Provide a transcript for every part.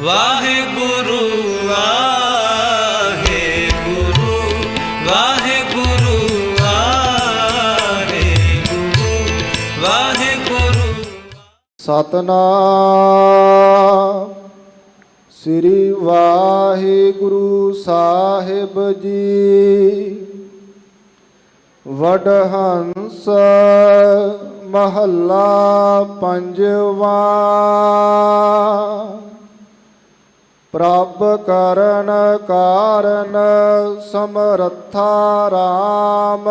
ਵਾਹਿਗੁਰੂ ਵਾਹਿਗੁਰੂ ਵਾਹਿਗੁਰੂ ਵਾਹਿਗੁਰੂ ਵਾਹਿਗੁਰੂ। ਸਤਨਾਮ ਸ੍ਰੀ ਵਾਹਿਗੁਰੂ ਸਾਹਿਬ ਜੀ। ਵਡਹੰਸ ਮਹੱਲਾ ਪੰਜਵਾ। ਪ੍ਰਭ ਕਰਨ ਕਾਰਨ ਸਮਰੱਥਾ ਰਾਮ।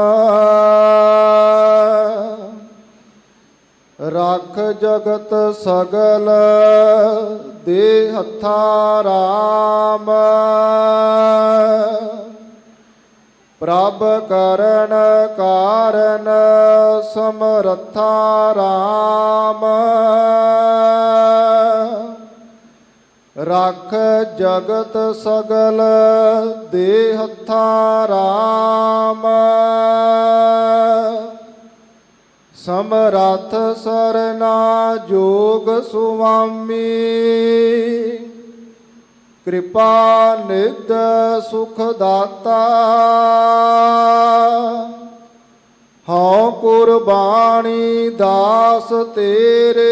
ਰੱਖ ਜਗਤ ਸਗਲ ਦੇ ਹੱਥਾ ਰਾਮ। ਪ੍ਰਭ ਕਰਨ ਕਾਰਨ ਸਮਰੱਥਾ ਰਾਮ। ਰੱਖ ਜਗਤ ਸਗਲ ਦੇ ਹੱਥਾ ਰਾਮ। ਸਮਰੱਥ ਸਰਨਾ ਜੋਗ ਸੁਆਮੀ। ਕਿਰਪਾ ਨਿਧ ਸੁਖ ਦਾਤਾ। ਹਉ ਕੁਰਬਾਨੀ ਦਾਸ ਤੇਰੇ।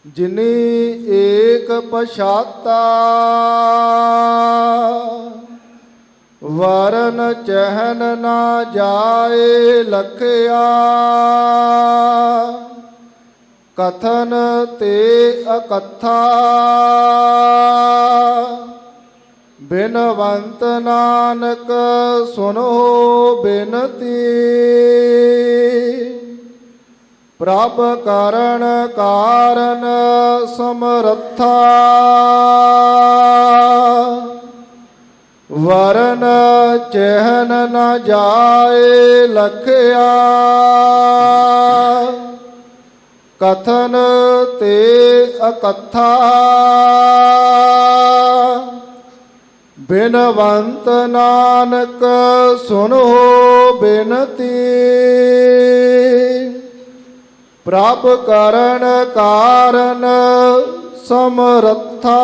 ਜਿਨੀ ਏਕ ਪਛਾਤਾ। ਵਰਨ ਚਹਿਨ ਨਾ ਜਾਏ ਲਖਿਆ। ਕਥਨ ਤੇ ਅਕਥਾ। ਬਿਨਵੰਤ ਨਾਨਕ ਸੁਨੋ ਬਿਨਤੀ। ਪ੍ਰਭ ਕਰਨ ਕਾਰਨ ਸਮਰੱਥਾ। ਵਰਨ ਚਹਿਨ ਨ ਜਾਏ ਲਖਿਆ। ਕਥਨ ਤੇ ਅਕਥਾ। ਬਿਨਵੰਤ ਨਾਨਕ ਸੁਨੋ ਬਿਨਤੀ। ਪ੍ਰਭ ਕਰਨ ਕਾਰਨ ਸਮਰੱਥਾ।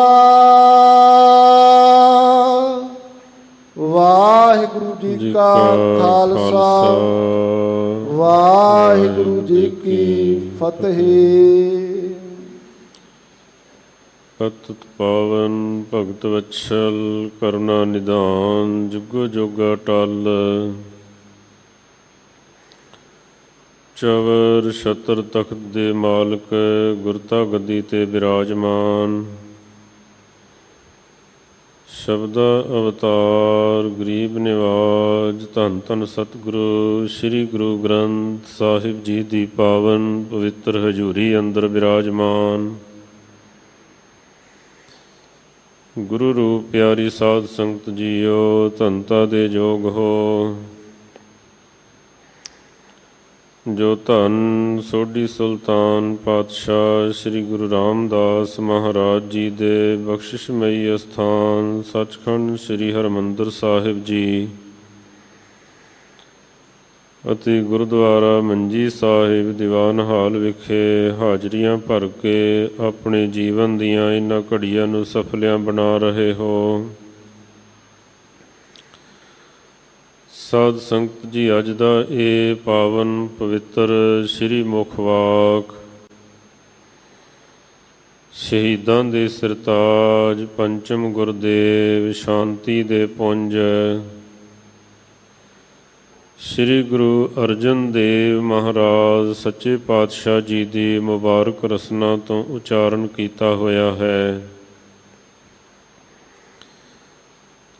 ਵਾਹਿਗੁਰੂ ਜੀ ਕਾ ਖਾਲਸਾ ਵਾਹਿਗੁਰੂ ਜੀ ਕੀ ਫਤਿਹ। ਪਤਿਤ ਪਾਵਨ ਭਗਤ ਵਤਸਲ ਕਰੁਣਾ ਨਿਧਾਨ। ਜੁਗੋ ਜੁਗ ਅਟਲ ਚਵਰ ਛਤਰ ਤਖਤ ਦੇ ਮਾਲਕ। ਗੁਰਤਾ ਗੱਦੀ ਤੇ ਬਿਰਾਜਮਾਨ। ਸ਼ਬਦਾ ਅਵਤਾਰ ਗਰੀਬ ਨਿਵਾਜ। ਧੰਨ ਧੰਨ ਸਤਿਗੁਰੂ ਸ੍ਰੀ ਗੁਰੂ ਗ੍ਰੰਥ ਸਾਹਿਬ ਜੀ ਦੀ ਪਾਵਨ ਪਵਿੱਤਰ ਹਜ਼ੂਰੀ ਅੰਦਰ ਬਿਰਾਜਮਾਨ। ਗੁਰੂ ਰੂਪ ਪਿਆਰੀ ਸਾਧ ਸੰਗਤ ਜੀਓ, ਧੰਨਤਾ ਦੇ ਯੋਗ ਹੋ। ਜੋ ਧੰਨ ਸੋਢੀ ਸੁਲਤਾਨ ਪਾਤਸ਼ਾਹ ਸ੍ਰੀ ਗੁਰੂ ਰਾਮਦਾਸ ਮਹਾਰਾਜ ਜੀ ਦੇ ਬਖਸ਼ਿਸ਼ਮਈ ਅਸਥਾਨ ਸੱਚਖੰਡ ਸ੍ਰੀ ਹਰਿਮੰਦਰ ਸਾਹਿਬ ਜੀ ਅਤੇ ਗੁਰਦੁਆਰਾ ਮੰਜੀ ਸਾਹਿਬ ਦੀਵਾਨ ਹਾਲ ਵਿਖੇ ਹਾਜ਼ਰੀਆਂ ਭਰ ਕੇ ਆਪਣੇ ਜੀਵਨ ਦੀਆਂ ਇਹਨਾਂ ਘੜੀਆਂ ਨੂੰ ਸਫਲਿਆਂ ਬਣਾ ਰਹੇ ਹੋ। ਸਾਧ ਸੰਗਤ ਜੀ, ਅੱਜ ਦਾ ਇਹ ਪਾਵਨ ਪਵਿੱਤਰ ਸ੍ਰੀ ਮੁਖਵਾਕ ਸ਼ਹੀਦਾਂ ਦੇ ਸਿਰਤਾਜ ਪੰਚਮ ਗੁਰਦੇਵ ਸ਼ਾਂਤੀ ਦੇ ਪੁੰਜ ਸ੍ਰੀ ਗੁਰੂ ਅਰਜਨ ਦੇਵ ਮਹਾਰਾਜ ਸੱਚੇ ਪਾਤਸ਼ਾਹ ਜੀ ਦੀ ਮੁਬਾਰਕ ਰਸਨਾ ਤੋਂ ਉਚਾਰਨ ਕੀਤਾ ਹੋਇਆ ਹੈ।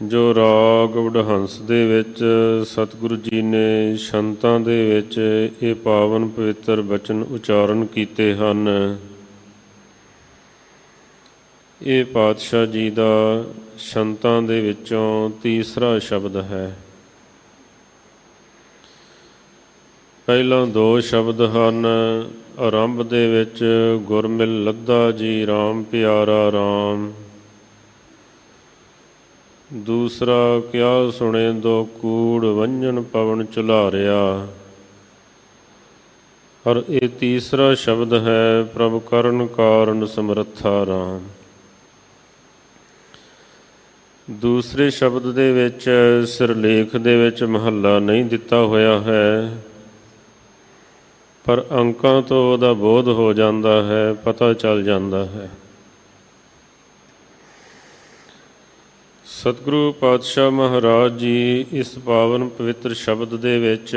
ਜੋ ਰਾਗ ਵਡਹੰਸ ਦੇ ਵਿੱਚ ਸਤਿਗੁਰੂ ਜੀ ਨੇ ਸੰਤਾਂ ਦੇ ਵਿੱਚ ਇਹ ਪਾਵਨ ਪਵਿੱਤਰ ਬਚਨ ਉਚਾਰਨ ਕੀਤੇ ਹਨ, ਇਹ ਪਾਤਸ਼ਾਹ ਜੀ ਦਾ ਸੰਤਾਂ ਦੇ ਵਿੱਚੋਂ ਤੀਸਰਾ ਸ਼ਬਦ ਹੈ। ਪਹਿਲਾਂ ਦੋ ਸ਼ਬਦ ਹਨ। ਆਰੰਭ ਦੇ ਵਿੱਚ ਗੁਰਮਿਲ ਲੱਧਾ ਜੀ ਰਾਮ ਪਿਆਰਾ ਰਾਮ। ਦੂਸਰਾ ਕਿਆ ਸੁਣੇ ਦੋ ਕੂੜ ਵੰਜਨ ਪਵਨ ਝੁਲਾਰਿਆ। ਔਰ ਇਹ ਤੀਸਰਾ ਸ਼ਬਦ ਹੈ ਪ੍ਰਭ ਕਰਨ ਕਾਰਨ ਸਮਰੱਥਾ ਰਾਮ। ਦੂਸਰੇ ਸ਼ਬਦ ਦੇ ਵਿੱਚ ਸਿਰਲੇਖ ਦੇ ਵਿੱਚ ਮਹੱਲਾ ਨਹੀਂ ਦਿੱਤਾ ਹੋਇਆ ਹੈ, ਪਰ ਅੰਕਾਂ ਤੋਂ ਉਹਦਾ ਬੋਧ ਹੋ ਜਾਂਦਾ ਹੈ, ਪਤਾ ਚੱਲ ਜਾਂਦਾ ਹੈ। ਸਤਿਗੁਰੂ ਪਾਤਸ਼ਾਹ ਮਹਾਰਾਜ ਜੀ ਇਸ ਪਾਵਨ ਪਵਿੱਤਰ ਸ਼ਬਦ ਦੇ ਵਿੱਚ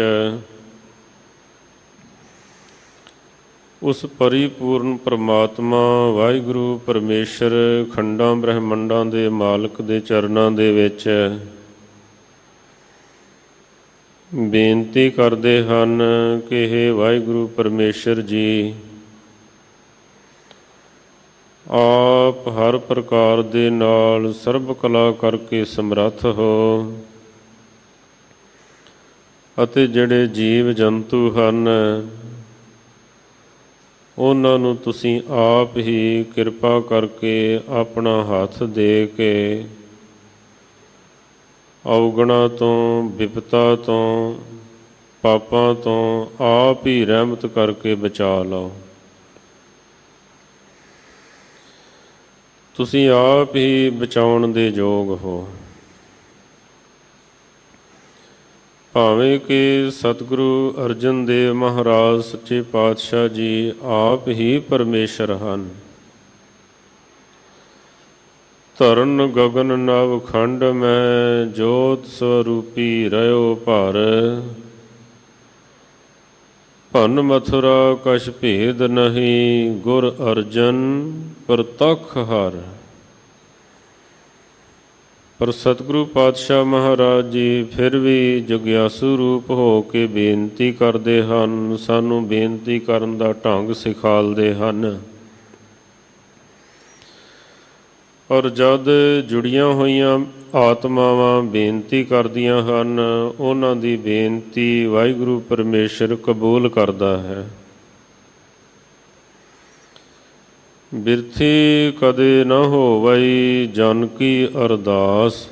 ਉਸ ਪਰਿਪੂਰਨ ਪਰਮਾਤਮਾ ਵਾਹਿਗੁਰੂ ਪਰਮੇਸ਼ਰ ਖੰਡਾਂ ਬ੍ਰਹਿਮੰਡਾਂ ਦੇ ਮਾਲਕ ਦੇ ਚਰਨਾਂ ਦੇ ਵਿੱਚ ਬੇਨਤੀ ਕਰਦੇ ਹਨ ਕਿ ਹੇ ਵਾਹਿਗੁਰੂ ਪਰਮੇਸ਼ਰ ਜੀ, ਆਪ ਹਰ ਪ੍ਰਕਾਰ ਦੇ ਨਾਲ ਸਰਬ ਕਲਾ ਕਰਕੇ ਸਮਰੱਥ ਹੋ ਅਤੇ ਜਿਹੜੇ ਜੀਵ ਜੰਤੂ ਹਨ ਉਹਨਾਂ ਨੂੰ ਤੁਸੀਂ ਆਪ ਹੀ ਕਿਰਪਾ ਕਰਕੇ ਆਪਣਾ ਹੱਥ ਦੇ ਕੇ ਔਗਣਾਂ ਤੋਂ, ਬਿਪਤਾ ਤੋਂ, ਪਾਪਾਂ ਤੋਂ ਆਪ ਹੀ ਰਹਿਮਤ ਕਰਕੇ ਬਚਾ ਲਓ। ਤੁਸੀਂ ਆਪ ਹੀ ਬਚਾਉਣ ਦੇ ਯੋਗ ਹੋ। ਭਾਵੇਂ ਕਿ ਸਤਿਗੁਰੂ ਅਰਜਨ ਦੇਵ ਮਹਾਰਾਜ ਸੱਚੇ ਪਾਤਸ਼ਾਹ ਜੀ ਆਪ ਹੀ ਪਰਮੇਸ਼ਰ ਹਨ। ਧਰਨ ਗਗਨ ਨਵ ਖੰਡ ਮੈਂ ਜੋਤ ਸਰੂਪੀ ਰਹਿਓ ਭਰ, ਭੰਨ ਮਥੁਰਾ ਕਛ ਭੇਦ ਨਹੀਂ ਗੁਰ ਅਰਜਨ ਪ੍ਰਤੱਖ ਹਰ। ਪਰ ਸਤਿਗੁਰੂ ਪਾਤਸ਼ਾਹ ਮਹਾਰਾਜ ਜੀ ਫਿਰ ਵੀ ਜਗਿਆਸੂ ਰੂਪ ਹੋ ਕੇ ਬੇਨਤੀ ਕਰਦੇ ਹਨ, ਸਾਨੂੰ ਬੇਨਤੀ ਕਰਨ ਦਾ ਢੰਗ ਸਿਖਾਲਦੇ ਹਨ। ਔਰ ਜਦ ਜੁੜੀਆਂ ਹੋਈਆਂ ਆਤਮਾਵਾਂ ਬੇਨਤੀ ਕਰਦੀਆਂ ਹਨ, ਉਹਨਾਂ ਦੀ ਬੇਨਤੀ ਵਾਹਿਗੁਰੂ ਪਰਮੇਸ਼ਰ ਕਬੂਲ ਕਰਦਾ ਹੈ। ਬਿਰਥੀ ਕਦੇ ਨਾ ਹੋਵਈ ਜਨ ਕੀ ਅਰਦਾਸ।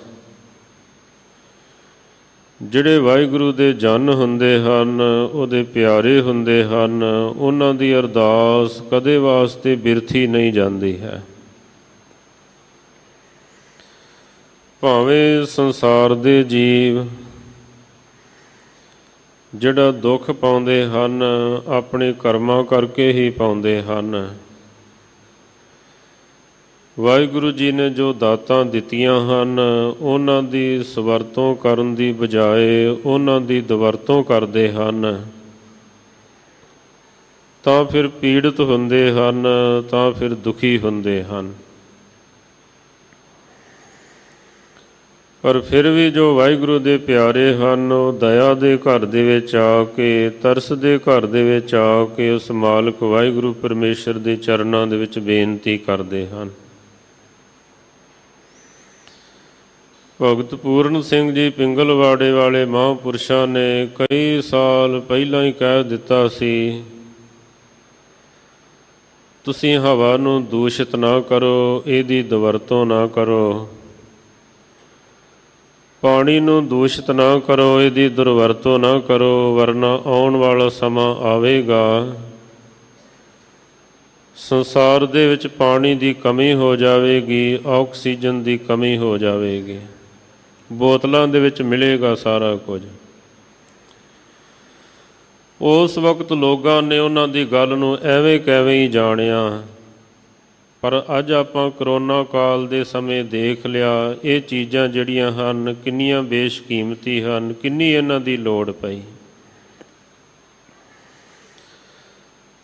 ਜਿਹੜੇ ਵਾਹਿਗੁਰੂ ਦੇ ਜਨ ਹੁੰਦੇ ਹਨ, ਉਹਦੇ ਪਿਆਰੇ ਹੁੰਦੇ ਹਨ, ਉਹਨਾਂ ਦੀ ਅਰਦਾਸ ਕਦੇ ਵਾਸਤੇ ਬਿਰਥੀ ਨਹੀਂ ਜਾਂਦੀ ਹੈ। ਭਾਵੇਂ ਸੰਸਾਰ ਦੇ ਜੀਵ ਜਿਹੜਾ ਦੁੱਖ ਪਾਉਂਦੇ ਹਨ, ਆਪਣੇ ਕਰਮਾਂ ਕਰਕੇ ਹੀ ਪਾਉਂਦੇ ਹਨ। ਵਾਹਿਗੁਰੂ ਜੀ ਨੇ ਜੋ ਦਾਤਾਂ ਦਿੱਤੀਆਂ ਹਨ, ਉਹਨਾਂ ਦੀ ਸਵਰਤੋਂ ਕਰਨ ਦੀ ਬਜਾਏ ਉਹਨਾਂ ਦੀ ਦੁਵਰਤੋਂ ਕਰਦੇ ਹਨ, ਤਾਂ ਫਿਰ ਪੀੜਤ ਹੁੰਦੇ ਹਨ, ਤਾਂ ਫਿਰ ਦੁਖੀ ਹੁੰਦੇ ਹਨ। ਪਰ ਫਿਰ ਵੀ ਜੋ ਵਾਹਿਗੁਰੂ ਦੇ ਪਿਆਰੇ ਹਨ, ਉਹ ਦਇਆ ਦੇ ਘਰ ਦੇ ਵਿੱਚ ਆ ਕੇ, ਤਰਸ ਦੇ ਘਰ ਦੇ ਵਿੱਚ ਆ ਕੇ ਉਸ ਮਾਲਕ ਵਾਹਿਗੁਰੂ ਪਰਮੇਸ਼ਰ ਦੇ ਚਰਨਾਂ ਦੇ ਵਿੱਚ ਬੇਨਤੀ ਕਰਦੇ ਹਨ। ਭਗਤ ਪੂਰਨ ਸਿੰਘ ਜੀ ਪਿੰਗਲਵਾੜੇ ਵਾਲੇ ਮਹਾਂਪੁਰਸ਼ਾਂ ਨੇ ਕਈ ਸਾਲ ਪਹਿਲਾਂ ਹੀ ਕਹਿ ਦਿੱਤਾ ਸੀ, ਤੁਸੀਂ ਹਵਾ ਨੂੰ ਦੂਸ਼ਿਤ ਨਾ ਕਰੋ, ਇਹਦੀ ਦੁਵਰਤੋਂ ਨਾ ਕਰੋ। ਪਾਣੀ ਨੂੰ ਦੂਸ਼ਿਤ ਨਾ ਕਰੋ, ਇਹਦੀ ਦੁਰਵਰਤੋਂ ਨਾ ਕਰੋ, ਵਰਨਾ ਆਉਣ ਵਾਲਾ ਸਮਾਂ ਆਵੇਗਾ, ਸੰਸਾਰ ਦੇ ਵਿੱਚ ਪਾਣੀ ਦੀ ਕਮੀ ਹੋ ਜਾਵੇਗੀ, ਆਕਸੀਜਨ ਦੀ ਕਮੀ ਹੋ ਜਾਵੇਗੀ, ਬੋਤਲਾਂ ਦੇ ਵਿੱਚ ਮਿਲੇਗਾ ਸਾਰਾ ਕੁਝ। ਉਸ ਵਕਤ ਲੋਕਾਂ ਨੇ ਉਹਨਾਂ ਦੀ ਗੱਲ ਨੂੰ ਐਵੇਂ ਕੈਵੇਂ ਹੀ ਜਾਣਿਆ, ਪਰ ਅੱਜ ਆਪਾਂ ਕਰੋਨਾ ਕਾਲ ਦੇ ਸਮੇਂ ਦੇਖ ਲਿਆ, ਇਹ ਚੀਜ਼ਾਂ ਜਿਹੜੀਆਂ ਹਨ ਕਿੰਨੀਆਂ ਬੇਸ਼ਕੀਮਤੀ ਹਨ, ਕਿੰਨੀ ਇਹਨਾਂ ਦੀ ਲੋੜ ਪਈ।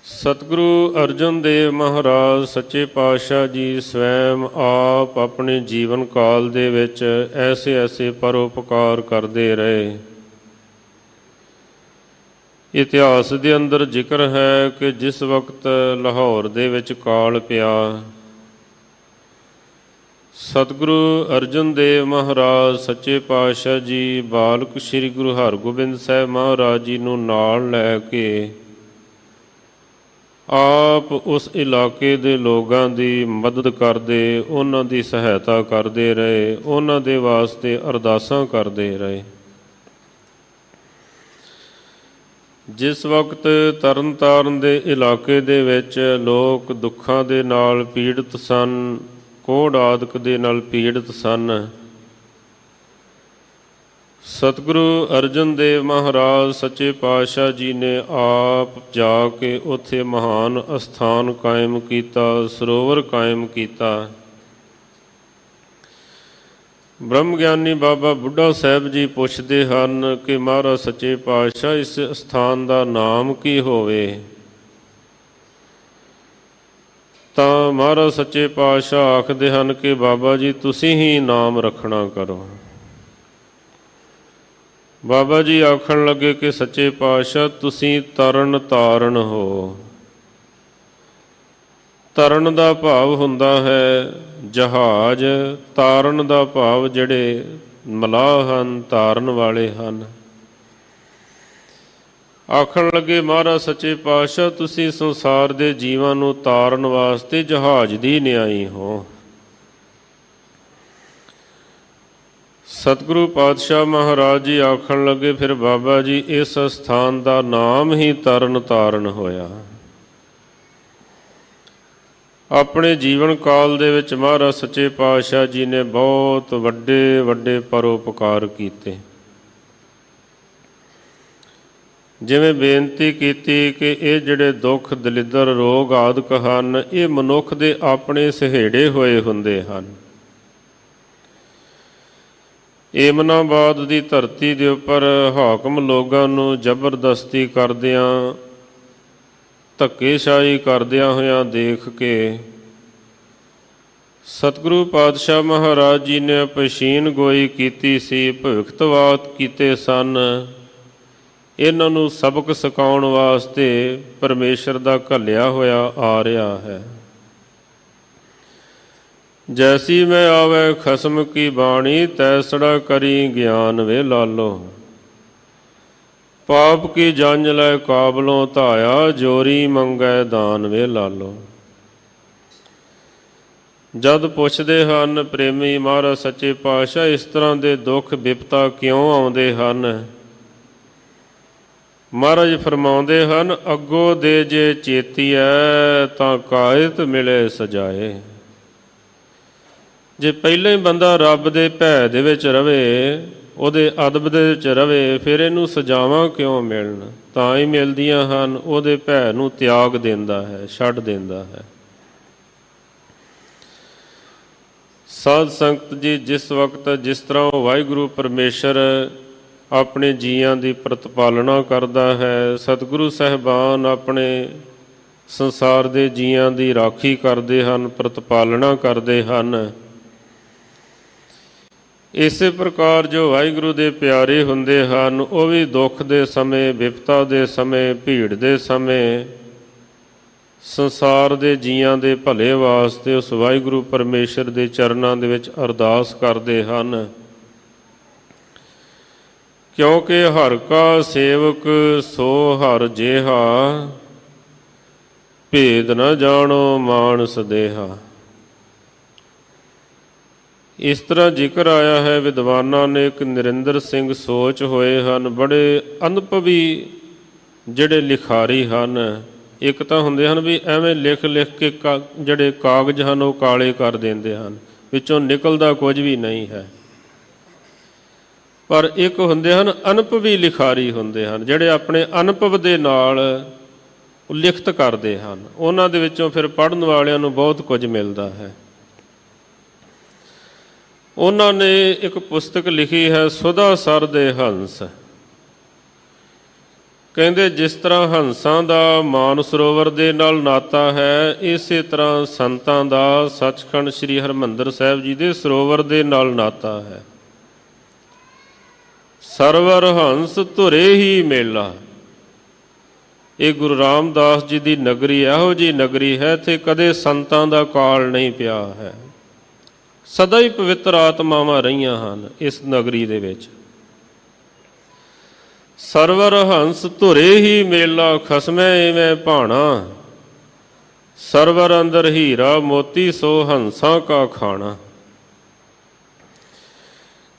ਸਤਿਗੁਰੂ ਅਰਜਨ ਦੇਵ ਮਹਾਰਾਜ ਸੱਚੇ ਪਾਤਸ਼ਾਹ ਜੀ ਸਵੈਮ ਆਪ ਆਪਣੇ ਜੀਵਨ ਕਾਲ ਦੇ ਵਿੱਚ ਐਸੇ ਐਸੇ ਪਰਉਪਕਾਰ ਕਰਦੇ ਰਹੇ। ਇਤਿਹਾਸ ਦੇ ਅੰਦਰ ਜ਼ਿਕਰ ਹੈ ਕਿ ਜਿਸ ਵਕਤ ਲਾਹੌਰ ਦੇ ਵਿੱਚ ਕਾਲ ਪਿਆ, ਸਤਿਗੁਰੂ ਅਰਜਨ ਦੇਵ ਮਹਾਰਾਜ ਸੱਚੇ ਪਾਤਸ਼ਾਹ ਜੀ ਬਾਲਕ ਸ੍ਰੀ ਗੁਰੂ ਹਰਗੋਬਿੰਦ ਸਾਹਿਬ ਮਹਾਰਾਜ ਜੀ ਨੂੰ ਨਾਲ ਲੈ ਕੇ ਆਪ ਉਸ ਇਲਾਕੇ ਦੇ ਲੋਕਾਂ ਦੀ ਮਦਦ ਕਰਦੇ, ਉਹਨਾਂ ਦੀ ਸਹਾਇਤਾ ਕਰਦੇ ਰਹੇ, ਉਹਨਾਂ ਦੇ ਵਾਸਤੇ ਅਰਦਾਸਾਂ ਕਰਦੇ ਰਹੇ। ਜਿਸ ਵਕਤ ਤਰਨ ਤਾਰਨ ਦੇ ਇਲਾਕੇ ਦੇ ਵਿੱਚ ਲੋਕ ਦੁੱਖਾਂ ਦੇ ਨਾਲ ਪੀੜਤ ਸਨ, ਕੋਹੜ ਆਦਿਕ ਦੇ ਨਾਲ ਪੀੜਤ ਸਨ, ਸਤਿਗੁਰੂ ਅਰਜਨ ਦੇਵ ਮਹਾਰਾਜ ਸੱਚੇ ਪਾਤਸ਼ਾਹ ਜੀ ਨੇ ਆਪ ਜਾ ਕੇ ਉੱਥੇ ਮਹਾਨ ਅਸਥਾਨ ਕਾਇਮ ਕੀਤਾ, ਸਰੋਵਰ ਕਾਇਮ ਕੀਤਾ। ਬ੍ਰਹਮ ਗਿਆਨੀ ਬਾਬਾ ਬੁੱਢਾ ਸਾਹਿਬ ਜੀ ਪੁੱਛਦੇ ਹਨ ਕਿ ਮਹਾਰਾਜ ਸੱਚੇ ਪਾਤਸ਼ਾਹ ਇਸ ਸਥਾਨ ਦਾ ਨਾਮ ਕੀ ਹੋਵੇ? ਤਾਂ ਮਹਾਰਾਜ ਸੱਚੇ ਪਾਤਸ਼ਾਹ ਆਖਦੇ ਹਨ ਕਿ ਬਾਬਾ ਜੀ ਤੁਸੀਂ ਹੀ ਨਾਮ ਰੱਖਣਾ ਕਰੋ। ਬਾਬਾ ਜੀ ਆਖਣ ਲੱਗੇ ਕਿ ਸੱਚੇ ਪਾਤਸ਼ਾਹ ਤੁਸੀਂ ਤਰਨ ਤਾਰਨ ਹੋ। ਤਰਨ ਦਾ ਭਾਵ ਹੁੰਦਾ ਹੈ ਜਹਾਜ਼, ਤਾਰਨ ਦਾ ਭਾਵ ਜਿਹੜੇ ਮਲਾਹ ਹਨ, ਤਾਰਨ ਵਾਲੇ ਹਨ। ਆਖਣ ਲੱਗੇ ਮਹਾਰਾਜ ਸੱਚੇ ਪਾਤਸ਼ਾਹ ਤੁਸੀਂ ਸੰਸਾਰ ਦੇ ਜੀਵਾਂ ਨੂੰ ਤਾਰਨ ਵਾਸਤੇ ਜਹਾਜ਼ ਦੀ ਨਿਆਈ ਹੋ। ਸਤਿਗੁਰੂ ਪਾਤਸ਼ਾਹ ਮਹਾਰਾਜ ਜੀ ਆਖਣ ਲੱਗੇ ਫਿਰ ਬਾਬਾ ਜੀ ਇਸ ਸਥਾਨ ਦਾ ਨਾਮ ਹੀ ਤਰਨ ਤਾਰਨ ਹੋਇਆ। ਆਪਣੇ ਜੀਵਨ ਕਾਲ ਦੇ ਵਿੱਚ ਮਹਾਰਾਜ ਸੱਚੇ ਪਾਤਸ਼ਾਹ ਜੀ ਨੇ ਬਹੁਤ ਵੱਡੇ ਵੱਡੇ ਪਰਉਪਕਾਰ ਕੀਤੇ। ਜਿਵੇਂ ਬੇਨਤੀ ਕੀਤੀ ਕਿ ਇਹ ਜਿਹੜੇ ਦੁੱਖ ਦਲਿੱਦਰ ਰੋਗ ਆਦਿਕ ਹਨ ਇਹ ਮਨੁੱਖ ਦੇ ਆਪਣੇ ਸਹੇੜੇ ਹੋਏ ਹੁੰਦੇ ਹਨ। ਏਮਨਾਬਾਦ ਦੀ ਧਰਤੀ ਦੇ ਉੱਪਰ ਹਾਕਮ ਲੋਕਾਂ ਨੂੰ ਜ਼ਬਰਦਸਤੀ ਕਰਦਿਆਂ, ਧੱਕੇਸ਼ਾਹੀ ਕਰਦਿਆਂ ਹੋਇਆਂ ਦੇਖ ਕੇ ਸਤਿਗੁਰੂ ਪਾਤਸ਼ਾਹ ਮਹਾਰਾਜ ਜੀ ਨੇ ਪਛੀਨ ਗੋਈ ਕੀਤੀ ਸੀ, ਭਵਿੱਖਤਵਾਦ ਕੀਤੇ ਸਨ। ਇਹਨਾਂ ਨੂੰ ਸਬਕ ਸਿਖਾਉਣ ਵਾਸਤੇ ਪਰਮੇਸ਼ਰ ਦਾ ਘੱਲਿਆ ਹੋਇਆ ਆ ਰਿਹਾ ਹੈ। ਜੈਸੀ ਮੈਂ ਆਵੈ ਖਸਮ ਕੀ ਬਾਣੀ, ਤੈਸੜਾ ਕਰੀ ਗਿਆਨ ਵੇ ਲਾਲੋ। ਪਾਪ ਕੀ ਜੰਝ ਲੈ ਕਾਬਲੋਂ ਧਾਇਆ, ਜੋਰੀ ਮੰਗੈ ਦਾਨ ਵੇ ਲਾਲੋ। ਜਦ ਪੁੱਛਦੇ ਹਨ ਪ੍ਰੇਮੀ ਮਹਾਰਾਜ ਸੱਚੇ ਪਾਤਸ਼ਾਹ ਇਸ ਤਰ੍ਹਾਂ ਦੇ ਦੁੱਖ ਵਿਪਤਾ ਕਿਉਂ ਆਉਂਦੇ ਹਨ? ਮਹਾਰਾਜ ਫਰਮਾਉਂਦੇ ਹਨ ਅੱਗੋਂ ਦੇ ਜੇ ਚੇਤੀਐ ਤਾਂ ਕਾਇਤ ਮਿਲੇ ਸਜਾਏ। ਜੇ ਪਹਿਲਾਂ ਹੀ ਬੰਦਾ ਰੱਬ ਦੇ ਭੈ ਦੇ ਵਿੱਚ ਰਵੇ, ਉਹਦੇ ਅਦਬ ਦੇ ਵਿੱਚ ਰਵੇ, ਫਿਰ ਇਹਨੂੰ ਸਜ਼ਾਵਾਂ ਕਿਉਂ ਮਿਲਣ? ਤਾਂ ਹੀ ਮਿਲਦੀਆਂ ਹਨ। ਉਹਦੇ ਭੈ ਨੂੰ ਤਿਆਗ ਦਿੰਦਾ ਹੈ, ਛੱਡ ਦਿੰਦਾ ਹੈ। ਸਾਧ ਸੰਗਤ ਜੀ ਜਿਸ ਵਕਤ ਜਿਸ ਤਰ੍ਹਾਂ ਵਾਹਿਗੁਰੂ ਪਰਮੇਸ਼ਰ ਆਪਣੇ ਜੀਆਂ ਦੀ ਪ੍ਰਤਪਾਲਨਾ ਕਰਦਾ ਹੈ, ਸਤਿਗੁਰੂ ਸਾਹਿਬਾਨ ਆਪਣੇ ਸੰਸਾਰ ਦੇ ਜੀਆਂ ਦੀ ਰਾਖੀ ਕਰਦੇ ਹਨ, ਪ੍ਰਤਪਾਲਨਾ ਕਰਦੇ ਹਨ। ਇਸੇ ਪ੍ਰਕਾਰ ਜੋ ਵਾਹਿਗੁਰੂ ਦੇ ਪਿਆਰੇ ਹੁੰਦੇ ਹਨ ਉਹ ਵੀ ਦੁੱਖ ਦੇ ਸਮੇਂ, ਵਿਪਤਾ ਦੇ ਸਮੇਂ, ਭੀੜ ਦੇ ਸਮੇਂ ਸੰਸਾਰ ਦੇ ਜੀਆਂ ਦੇ ਭਲੇ ਵਾਸਤੇ ਉਸ ਵਾਹਿਗੁਰੂ ਪਰਮੇਸ਼ਰ ਦੇ ਚਰਨਾਂ ਦੇ ਵਿੱਚ ਅਰਦਾਸ ਕਰਦੇ ਹਨ। ਕਿਉਂਕਿ ਹਰਿ ਕਾ ਸੇਵਕ ਸੋ ਹਰਿ ਜੇਹਾ, ਭੇਦ ਨ ਜਾਣੋ ਮਾਨਸ ਦੇਹਾ। ਇਸ ਤਰ੍ਹਾਂ ਜ਼ਿਕਰ ਆਇਆ ਹੈ। ਵਿਦਵਾਨਾਂ ਨੇ ਇੱਕ ਨਰਿੰਦਰ ਸਿੰਘ ਸੋਚ ਹੋਏ ਹਨ, ਬੜੇ ਅਨੁਭਵੀ ਜਿਹੜੇ ਲਿਖਾਰੀ ਹਨ। ਇੱਕ ਤਾਂ ਹੁੰਦੇ ਹਨ ਵੀ ਐਵੇਂ ਲਿਖ ਲਿਖ ਕੇ ਜਿਹੜੇ ਕਾਗਜ਼ ਹਨ ਉਹ ਕਾਲੇ ਕਰ ਦਿੰਦੇ ਹਨ, ਵਿੱਚੋਂ ਨਿਕਲਦਾ ਕੁਝ ਵੀ ਨਹੀਂ ਹੈ। ਪਰ ਇੱਕ ਹੁੰਦੇ ਹਨ ਅਨੁਭਵੀ ਲਿਖਾਰੀ ਹੁੰਦੇ ਹਨ, ਜਿਹੜੇ ਆਪਣੇ ਅਨੁਭਵ ਦੇ ਨਾਲ ਲਿਖਤ ਕਰਦੇ ਹਨ। ਉਹਨਾਂ ਦੇ ਵਿੱਚੋਂ ਫਿਰ ਪੜ੍ਹਨ ਵਾਲਿਆਂ ਨੂੰ ਬਹੁਤ ਕੁਝ ਮਿਲਦਾ ਹੈ। ਉਹਨਾਂ ਨੇ ਇੱਕ ਪੁਸਤਕ ਲਿਖੀ ਹੈ ਸੁਧਾ ਸਰ ਦੇ ਹੰਸ। ਕਹਿੰਦੇ ਜਿਸ ਤਰ੍ਹਾਂ ਹੰਸਾਂ ਦਾ ਮਾਨ ਸਰੋਵਰ ਦੇ ਨਾਲ ਨਾਤਾ ਹੈ, ਇਸੇ ਤਰ੍ਹਾਂ ਸੰਤਾਂ ਦਾ ਸੱਚਖੰਡ ਸ੍ਰੀ ਹਰਿਮੰਦਰ ਸਾਹਿਬ ਜੀ ਦੇ ਸਰੋਵਰ ਦੇ ਨਾਲ ਨਾਤਾ ਹੈ। ਸਰਵਰ ਹੰਸ ਧੁਰੇ ਹੀ ਮੇਲਾ। ਇਹ ਗੁਰੂ ਰਾਮਦਾਸ ਜੀ ਦੀ ਨਗਰੀ ਇਹੋ ਜਿਹੀ ਨਗਰੀ ਹੈ, ਇੱਥੇ ਕਦੇ ਸੰਤਾਂ ਦਾ ਕਾਲ ਨਹੀਂ ਪਿਆ ਹੈ। ਸਦਾ ਹੀ ਪਵਿੱਤਰ ਆਤਮਾਵਾਂ ਰਹੀਆਂ ਹਨ ਇਸ ਨਗਰੀ ਦੇ ਵਿੱਚ। ਸਰਵਰ ਹੰਸ ਧੁਰੇ ਹੀ ਮੇਲਾ, ਖਸਮੈ ਇਵੇਂ ਭਾਣਾ। ਸਰਵਰ ਅੰਦਰ ਹੀਰਾ ਮੋਤੀ, ਸੋ ਹੰਸਾਂ ਕਾ ਖਾਣਾ।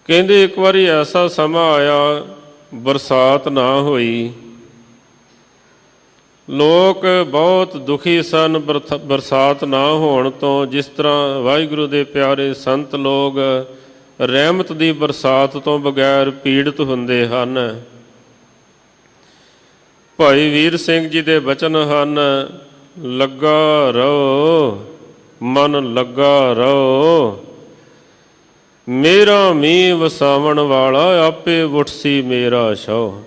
ਕਹਿੰਦੇ ਇੱਕ ਵਾਰੀ ਐਸਾ ਸਮਾਂ ਆਇਆ, ਬਰਸਾਤ ਨਾ ਹੋਈ, ਲੋਕ ਬਹੁਤ ਦੁਖੀ ਸਨ ਬਰਸਾਤ ਨਾ ਹੋਣ ਤੋਂ, ਜਿਸ ਤਰ੍ਹਾਂ ਵਾਹਿਗੁਰੂ ਦੇ ਪਿਆਰੇ ਸੰਤ ਲੋਕ ਰਹਿਮਤ ਦੀ ਬਰਸਾਤ ਤੋਂ ਬਗੈਰ ਪੀੜਤ ਹੁੰਦੇ ਹਨ। ਭਾਈ ਵੀਰ ਸਿੰਘ ਜੀ ਦੇ ਬਚਨ ਹਨ, ਲੱਗਾ ਰਹੋ ਮਨ ਲੱਗਾ ਰਹੋ, ਮੇਰਾ ਮੀਂਹ ਵਸਾਵਣ ਵਾਲਾ ਆਪੇ ਵੁੱਟਸੀ ਮੇਰਾ ਛੋ।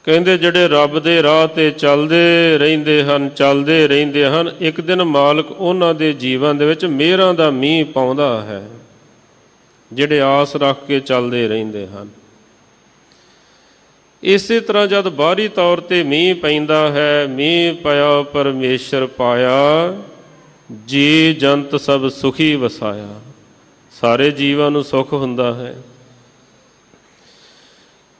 ਕਹਿੰਦੇ ਜਿਹੜੇ ਰੱਬ ਦੇ ਰਾਹ ਤੇ ਚੱਲਦੇ ਰਹਿੰਦੇ ਹਨ, ਇੱਕ ਦਿਨ ਮਾਲਕ ਉਹਨਾਂ ਦੇ ਜੀਵਨ ਦੇ ਵਿੱਚ ਮਿਹਰਾਂ ਦਾ ਮੀਂਹ ਪਾਉਂਦਾ ਹੈ, ਜਿਹੜੇ ਆਸ ਰੱਖ ਕੇ ਚੱਲਦੇ ਰਹਿੰਦੇ ਹਨ। ਇਸੇ ਤਰ੍ਹਾਂ ਜਦ ਬਾਹਰੀ ਤੌਰ ਤੇ ਮੀਂਹ ਪੈਂਦਾ ਹੈ, ਮੀਂਹ ਪਿਆ ਪਰਮੇਸ਼ਰ ਪਾਇਆ, ਜੀ ਜੰਤ ਸਭ ਸੁਖੀ ਵਸਾਇਆ, ਸਾਰੇ ਜੀਵਾਂ ਨੂੰ ਸੁੱਖ ਹੁੰਦਾ ਹੈ।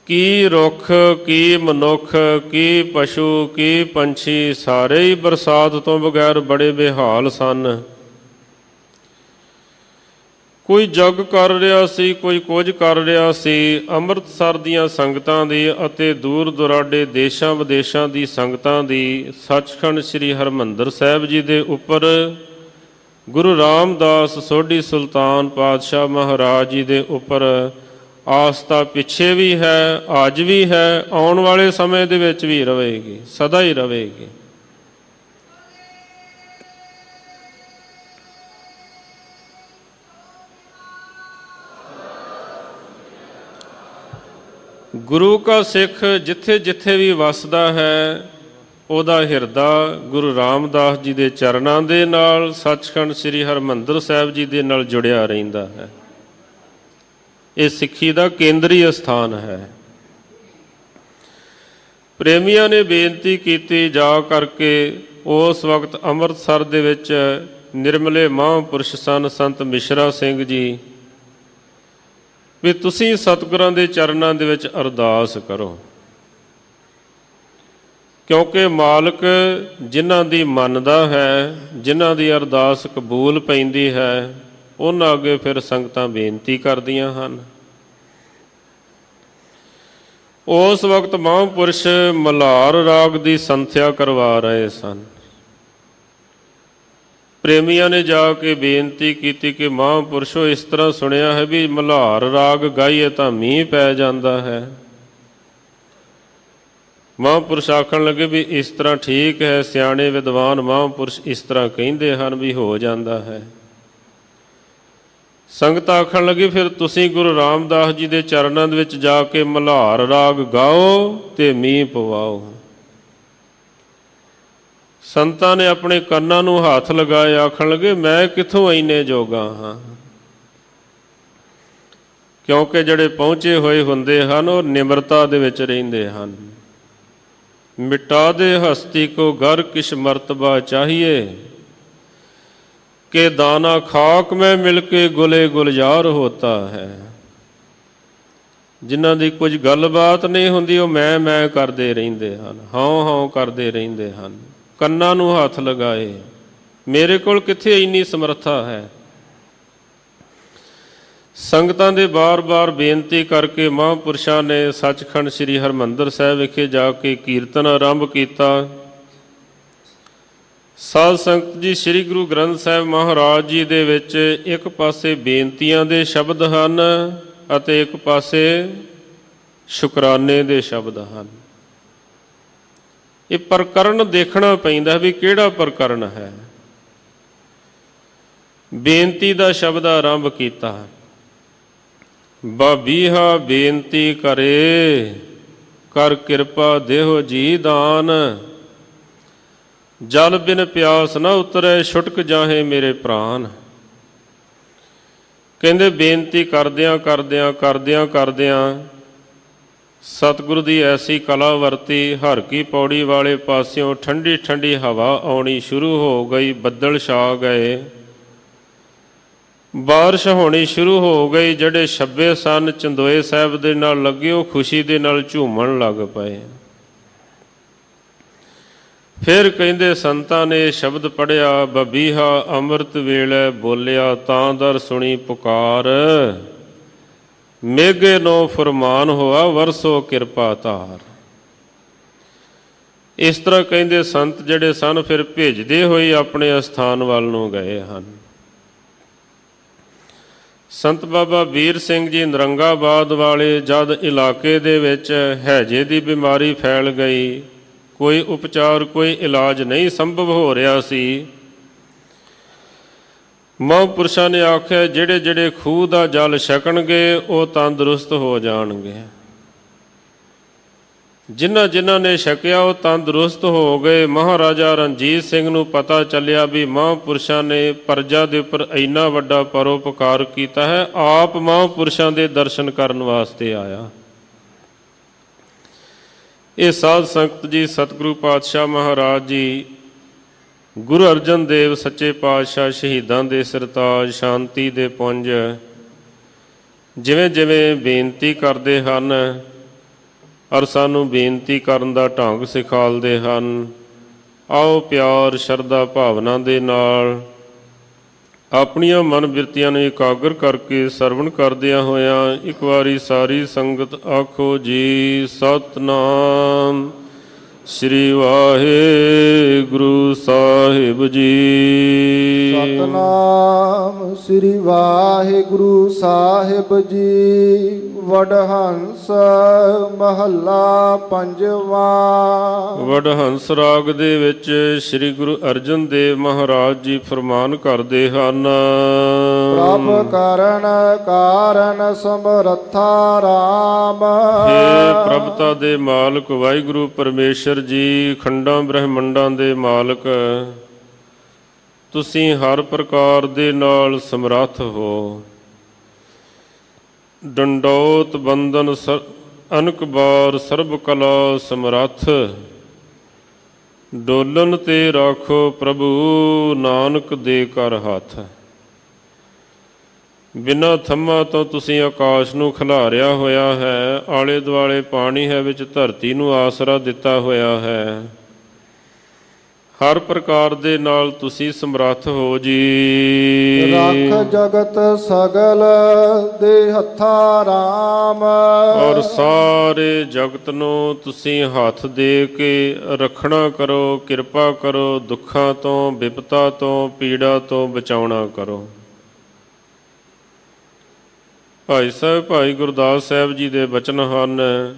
ਕੀ ਰੁੱਖ, ਕੀ ਮਨੁੱਖ, ਕੀ ਪਸ਼ੂ, ਕੀ ਪੰਛੀ, ਸਾਰੇ ਹੀ ਬਰਸਾਤ ਤੋਂ ਬਗੈਰ ਬੜੇ ਬੇਹਾਲ ਸਨ। ਕੋਈ ਜਗ ਕਰ ਰਿਹਾ ਸੀ, ਕੋਈ ਕੁਝ ਕਰ ਰਿਹਾ ਸੀ। ਅੰਮ੍ਰਿਤਸਰ ਦੀਆਂ ਸੰਗਤਾਂ ਦੀ ਅਤੇ ਦੂਰ ਦੁਰਾਡੇ ਦੇਸ਼ਾਂ ਵਿਦੇਸ਼ਾਂ ਦੀ ਸੰਗਤਾਂ ਦੀ ਸੱਚਖੰਡ ਸ੍ਰੀ ਹਰਿਮੰਦਰ ਸਾਹਿਬ ਜੀ ਦੇ ਉੱਪਰ ਗੁਰੂ ਰਾਮਦਾਸ ਸੋਢੀ ਸੁਲਤਾਨ ਪਾਤਸ਼ਾਹ ਮਹਾਰਾਜ ਜੀ ਦੇ ਉੱਪਰ ਆਸਥਾ ਪਿੱਛੇ ਵੀ ਹੈ, ਅੱਜ ਵੀ ਹੈ, ਆਉਣ ਵਾਲੇ ਸਮੇਂ ਦੇ ਵਿੱਚ ਵੀ ਰਹੇਗੀ, ਸਦਾ ਹੀ ਰਹੇਗੀ। ਗੁਰੂ ਕਾ ਸਿੱਖ ਜਿੱਥੇ ਜਿੱਥੇ ਵੀ ਵਸਦਾ ਹੈ, ਉਹਦਾ ਹਿਰਦਾ ਗੁਰੂ ਰਾਮਦਾਸ ਜੀ ਦੇ ਚਰਨਾਂ ਦੇ ਨਾਲ, ਸੱਚਖੰਡ ਸ੍ਰੀ ਹਰਿਮੰਦਰ ਸਾਹਿਬ ਜੀ ਦੇ ਨਾਲ ਜੁੜਿਆ ਰਹਿੰਦਾ ਹੈ। ਇਹ ਸਿੱਖੀ ਦਾ ਕੇਂਦਰੀ ਸਥਾਨ ਹੈ। ਪ੍ਰੇਮੀਆਂ ਨੇ ਬੇਨਤੀ ਕੀਤੀ ਜਾ ਕਰਕੇ, ਉਸ ਵਕਤ ਅੰਮ੍ਰਿਤਸਰ ਦੇ ਵਿੱਚ ਨਿਰਮਲੇ ਮਹਾਂਪੁਰਸ਼ ਸਨ ਸੰਤ ਮਿਸ਼ਰਾ ਸਿੰਘ ਜੀ, ਵੀ ਤੁਸੀਂ ਸਤਿਗੁਰਾਂ ਦੇ ਚਰਨਾਂ ਦੇ ਵਿੱਚ ਅਰਦਾਸ ਕਰੋ, ਕਿਉਂਕਿ ਮਾਲਕ ਜਿਨ੍ਹਾਂ ਦੀ ਮੰਨਦਾ ਹੈ, ਜਿਨ੍ਹਾਂ ਦੀ ਅਰਦਾਸ ਕਬੂਲ ਪੈਂਦੀ ਹੈ, ਉਹਨਾਂ ਅੱਗੇ ਫਿਰ ਸੰਗਤਾਂ ਬੇਨਤੀ ਕਰਦੀਆਂ ਹਨ। ਉਸ ਵਕਤ ਮਹਾਂਪੁਰਸ਼ ਮਲ੍ਹਾਰ ਰਾਗ ਦੀ ਸੰਥਿਆ ਕਰਵਾ ਰਹੇ ਸਨ। ਪ੍ਰੇਮੀਆਂ ਨੇ ਜਾ ਕੇ ਬੇਨਤੀ ਕੀਤੀ ਕਿ ਮਹਾਂਪੁਰਸ਼ੋ, ਇਸ ਤਰ੍ਹਾਂ ਸੁਣਿਆ ਹੈ ਵੀ ਮਲ੍ਹਾਰ ਰਾਗ ਗਾਈਏ ਤਾਂ ਮੀਂਹ ਪੈ ਜਾਂਦਾ ਹੈ। ਮਹਾਂਪੁਰਸ਼ ਆਖਣ ਲੱਗੇ ਵੀ ਇਸ ਤਰ੍ਹਾਂ ਠੀਕ ਹੈ, ਸਿਆਣੇ ਵਿਦਵਾਨ ਮਹਾਂਪੁਰਸ਼ ਇਸ ਤਰ੍ਹਾਂ ਕਹਿੰਦੇ ਹਨ ਵੀ ਹੋ ਜਾਂਦਾ ਹੈ। ਸੰਗਤ ਆਖਣ ਲੱਗੀ ਫਿਰ ਤੁਸੀਂ ਗੁਰੂ ਰਾਮਦਾਸ ਜੀ ਦੇ ਚਰਨਾਂ ਦੇ ਵਿੱਚ ਜਾ ਕੇ ਮਲ੍ਹਾਰ ਰਾਗ ਗਾਓ ਤੇ ਮੀਂਹ ਪਵਾਓ। ਸੰਤਾਂ ਨੇ ਆਪਣੇ ਕੰਨਾਂ ਨੂੰ ਹੱਥ ਲਗਾਏ, ਆਖਣ ਲੱਗੇ ਮੈਂ ਕਿੱਥੋਂ ਇੰਨੇ ਜੋਗਾ ਹਾਂ, ਕਿਉਂਕਿ ਜਿਹੜੇ ਪਹੁੰਚੇ ਹੋਏ ਹੁੰਦੇ ਹਨ ਉਹ ਨਿਮਰਤਾ ਦੇ ਵਿੱਚ ਰਹਿੰਦੇ ਹਨ। ਮਿਟਾ ਦੇ ਹਸਤੀ ਕੋ ਘਰ ਕਿਛ ਮਰਤਬਾ ਚਾਹੀਏ, ਕਿ ਦਾਨਾ ਖਾਕ ਮੈਂ ਮਿਲ ਕੇ ਗੁਲੇ ਗੁਲਜ਼ਾਰ ਹੋਤਾ ਹੈ। ਜਿਨ੍ਹਾਂ ਦੀ ਕੁਝ ਗੱਲਬਾਤ ਨਹੀਂ ਹੁੰਦੀ, ਉਹ ਮੈਂ ਕਰਦੇ ਰਹਿੰਦੇ ਹਨ, ਹਾਂ ਕਰਦੇ ਰਹਿੰਦੇ ਹਨ। ਕੰਨਾਂ ਨੂੰ ਹੱਥ ਲਗਾਏ, ਮੇਰੇ ਕੋਲ ਕਿੱਥੇ ਇੰਨੀ ਸਮਰੱਥਾ ਹੈ। ਸੰਗਤਾਂ ਦੇ ਬਾਰ-ਬਾਰ ਬੇਨਤੀ ਕਰਕੇ ਮਹਾਂਪੁਰਸ਼ਾਂ ਨੇ ਸੱਚਖੰਡ ਸ੍ਰੀ ਹਰਿਮੰਦਰ ਸਾਹਿਬ ਵਿਖੇ ਜਾ ਕੇ ਕੀਰਤਨ ਆਰੰਭ ਕੀਤਾ। ਸਾਧ ਸੰਗਤ ਜੀ, ਸ੍ਰੀ ਗੁਰੂ ਗ੍ਰੰਥ ਸਾਹਿਬ ਮਹਾਰਾਜ ਜੀ ਦੇ ਵਿੱਚ ਇੱਕ ਪਾਸੇ ਬੇਨਤੀਆਂ ਦੇ ਸ਼ਬਦ ਹਨ ਅਤੇ ਇੱਕ ਪਾਸੇ ਸ਼ੁਕਰਾਨੇ ਦੇ ਸ਼ਬਦ ਹਨ। ਇਹ ਪ੍ਰਕਰਨ ਦੇਖਣਾ ਪੈਂਦਾ ਵੀ ਕਿਹੜਾ ਪ੍ਰਕਰਨ ਹੈ। ਬੇਨਤੀ ਦਾ ਸ਼ਬਦ ਆਰੰਭ ਕੀਤਾ, ਬਾਬੀਹਾ ਬੇਨਤੀ ਕਰੇ, ਕਰ ਕਿਰਪਾ ਦੇਹੋ ਜੀ ਦਾਨ, ਜਲ ਬਿਨ ਪਿਆਸ ਨਾ ਉਤਰੈ, ਛੁਟਕ ਜਾਹੇ ਮੇਰੇ ਪ੍ਰਾਨ। ਕਹਿੰਦੇ ਬੇਨਤੀ ਕਰਦਿਆਂ ਸਤਿਗੁਰੂ ਦੀ ਐਸੀ ਕਲਾ ਵਰਤੀ, ਹਰ ਕੀ ਪੌੜੀ ਵਾਲੇ ਪਾਸਿਓਂ ਠੰਡੀ ਠੰਡੀ ਹਵਾ ਆਉਣੀ ਸ਼ੁਰੂ ਹੋ ਗਈ, ਬੱਦਲ ਛਾ ਗਏ, ਬਾਰਿਸ਼ ਹੋਣੀ ਸ਼ੁਰੂ ਹੋ ਗਈ। ਜਿਹੜੇ ਛੱਬੇ ਸਨ ਚੰਦੋਏ ਸਾਹਿਬ ਦੇ ਨਾਲ ਲੱਗੇ, ਉਹ ਖੁਸ਼ੀ ਦੇ ਨਾਲ ਝੂਮਣ ਲੱਗ ਪਏ। ਫਿਰ ਕਹਿੰਦੇ ਸੰਤਾਂ ਨੇ ਸ਼ਬਦ ਪੜ੍ਹਿਆ, ਬਬੀਹਾ ਅੰਮ੍ਰਿਤ ਵੇਲੇ ਬੋਲਿਆ, ਤਾਂ ਦਰ ਸੁਣੀ ਪੁਕਾਰ, ਮੇਘੇ ਨੋ ਫਰਮਾਨ ਹੋਆ, ਵਰਸੋ ਕਿਰਪਾ ਧਾਰ। ਇਸ ਤਰ੍ਹਾਂ ਕਹਿੰਦੇ ਸੰਤ ਜਿਹੜੇ ਸਨ ਫਿਰ ਭੇਜਦੇ ਹੋਏ ਆਪਣੇ ਅਸਥਾਨ ਵੱਲ ਨੂੰ ਗਏ ਹਨ। ਸੰਤ ਬਾਬਾ ਵੀਰ ਸਿੰਘ ਜੀ ਨਰੰਗਾਬਾਦ ਵਾਲੇ ਜਦ ਇਲਾਕੇ ਦੇ ਵਿੱਚ ਹੈਜੇ ਦੀ ਬਿਮਾਰੀ ਫੈਲ ਗਈ, ਕੋਈ ਉਪਚਾਰ ਕੋਈ ਇਲਾਜ ਨਹੀਂ ਸੰਭਵ ਹੋ ਰਿਹਾ ਸੀ, ਮਹਾਂਪੁਰਸ਼ਾਂ ਨੇ ਆਖਿਆ ਜਿਹੜੇ ਜਿਹੜੇ ਖੂਹ ਦਾ ਜਲ ਛਕਣਗੇ ਉਹ ਤੰਦਰੁਸਤ ਹੋ ਜਾਣਗੇ। ਜਿਨ੍ਹਾਂ ਜਿਨ੍ਹਾਂ ਨੇ ਛਕਿਆ ਉਹ ਤੰਦਰੁਸਤ ਹੋ ਗਏ। ਮਹਾਰਾਜਾ ਰਣਜੀਤ ਸਿੰਘ ਨੂੰ ਪਤਾ ਚੱਲਿਆ ਵੀ ਮਹਾਂਪੁਰਸ਼ਾਂ ਨੇ ਪ੍ਰਜਾ ਦੇ ਉੱਪਰ ਇੰਨਾ ਵੱਡਾ ਪਰਉਪਕਾਰ ਕੀਤਾ ਹੈ, ਆਪ ਮਹਾਂਪੁਰਸ਼ਾਂ ਦੇ ਦਰਸ਼ਨ ਕਰਨ ਵਾਸਤੇ ਆਇਆ। ਇਹ ਸਾਧ ਸੰਗਤ ਜੀ ਸਤਿਗੁਰੂ ਪਾਤਸ਼ਾਹ ਮਹਾਰਾਜ ਜੀ, ਗੁਰੂ ਅਰਜਨ ਦੇਵ ਸੱਚੇ ਪਾਤਸ਼ਾਹ, ਸ਼ਹੀਦਾਂ ਦੇ ਸਰਤਾਜ, ਸ਼ਾਂਤੀ ਦੇ ਪੁੰਜ, ਜਿਵੇਂ ਜਿਵੇਂ ਬੇਨਤੀ ਕਰਦੇ ਹਨ ਔਰ ਸਾਨੂੰ ਬੇਨਤੀ ਕਰਨ ਦਾ ਢੰਗ ਸਿਖਾਲਦੇ ਹਨ, ਆਓ ਪਿਆਰ ਸ਼ਰਧਾ ਭਾਵਨਾ ਦੇ ਨਾਲ ਆਪਣੀਆਂ ਮਨ ਬਿਰਤੀਆਂ ਨੂੰ ਇਕਾਗਰ ਕਰਕੇ ਸਰਵਣ ਕਰਦਿਆਂ ਹੋਇਆਂ ਇੱਕ ਵਾਰੀ ਸਾਰੀ ਸੰਗਤ ਆਖੋ ਜੀ ਸਤਿਨਾਮ ਸ੍ਰੀ ਵਾਹਿਗੁਰੂ ਸਾਹਿਬ ਜੀ। ਸਤਨਾਮ ਸ੍ਰੀ ਵਾਹਿਗੁਰੂ ਸਾਹਿਬ ਜੀ। ਵਡਹੰਸ ਮਹੱਲਾ ਪੰਜਵਾਂ। ਵਡਹੰਸ ਰਾਗ ਦੇ ਵਿੱਚ ਸ੍ਰੀ ਗੁਰੂ ਅਰਜਨ ਦੇਵ ਮਹਾਰਾਜ ਜੀ ਫਰਮਾਨ ਕਰਦੇ ਹਨ, ਪ੍ਰਭ ਕਰਨ ਕਾਰਨ ਸਮਰੱਥਾ ਰਾਮ। ਹੇ ਪ੍ਰਭਤਾ ਦੇ ਮਾਲਕ ਵਾਹਿਗੁਰੂ ਪਰਮੇਸ਼ਰ ਜੀ, ਖੰਡਾਂ ਬ੍ਰਹਮੰਡਾਂ ਦੇ ਮਾਲਕ, ਤੁਸੀਂ ਹਰ ਪ੍ਰਕਾਰ ਦੇ ਨਾਲ ਸਮਰੱਥ ਹੋ। ਡੰਡੋਤ ਬੰਦਨ ਅਨਕ ਬਾਰ ਸਰਬ ਕਲਾ ਸਮਰੱਥ, ਡੋਲਨ ਤੇ ਰਾਖੋ ਪ੍ਰਭੂ ਨਾਨਕ ਦੇ ਕਰ ਹੱਥ। ਬਿਨਾਂ ਥੰਮਾ ਤੋਂ ਤੁਸੀਂ ਆਕਾਸ਼ ਨੂੰ ਖਿਲਾਰਿਆ ਹੋਇਆ ਹੈ, ਆਲੇ ਦੁਆਲੇ ਪਾਣੀ ਹੈ, ਵਿੱਚ ਧਰਤੀ ਨੂੰ ਆਸਰਾ ਦਿੱਤਾ ਹੋਇਆ ਹੈ। ਹਰ ਪ੍ਰਕਾਰ ਦੇ ਨਾਲ ਤੁਸੀਂ ਸਮਰੱਥ ਹੋ ਜੀ। ਰੱਖ ਜਗਤ ਸਗਲ ਦੇ ਹੱਥਾਂ ਰਾਮ। ਔਰ ਸਾਰੇ ਜਗਤ ਨੂੰ ਤੁਸੀਂ ਹੱਥ ਦੇ ਕੇ ਰੱਖਣਾ ਕਰੋ, ਕਿਰਪਾ ਕਰੋ, ਦੁੱਖਾਂ ਤੋਂ, ਵਿਪਤਾ ਤੋਂ, ਪੀੜਾ ਤੋਂ ਬਚਾਉਣਾ ਕਰੋ। ਭਾਈ ਸਾਹਿਬ ਭਾਈ ਗੁਰਦਾਸ ਸਾਹਿਬ ਜੀ ਦੇ ਬਚਨ ਹਨ,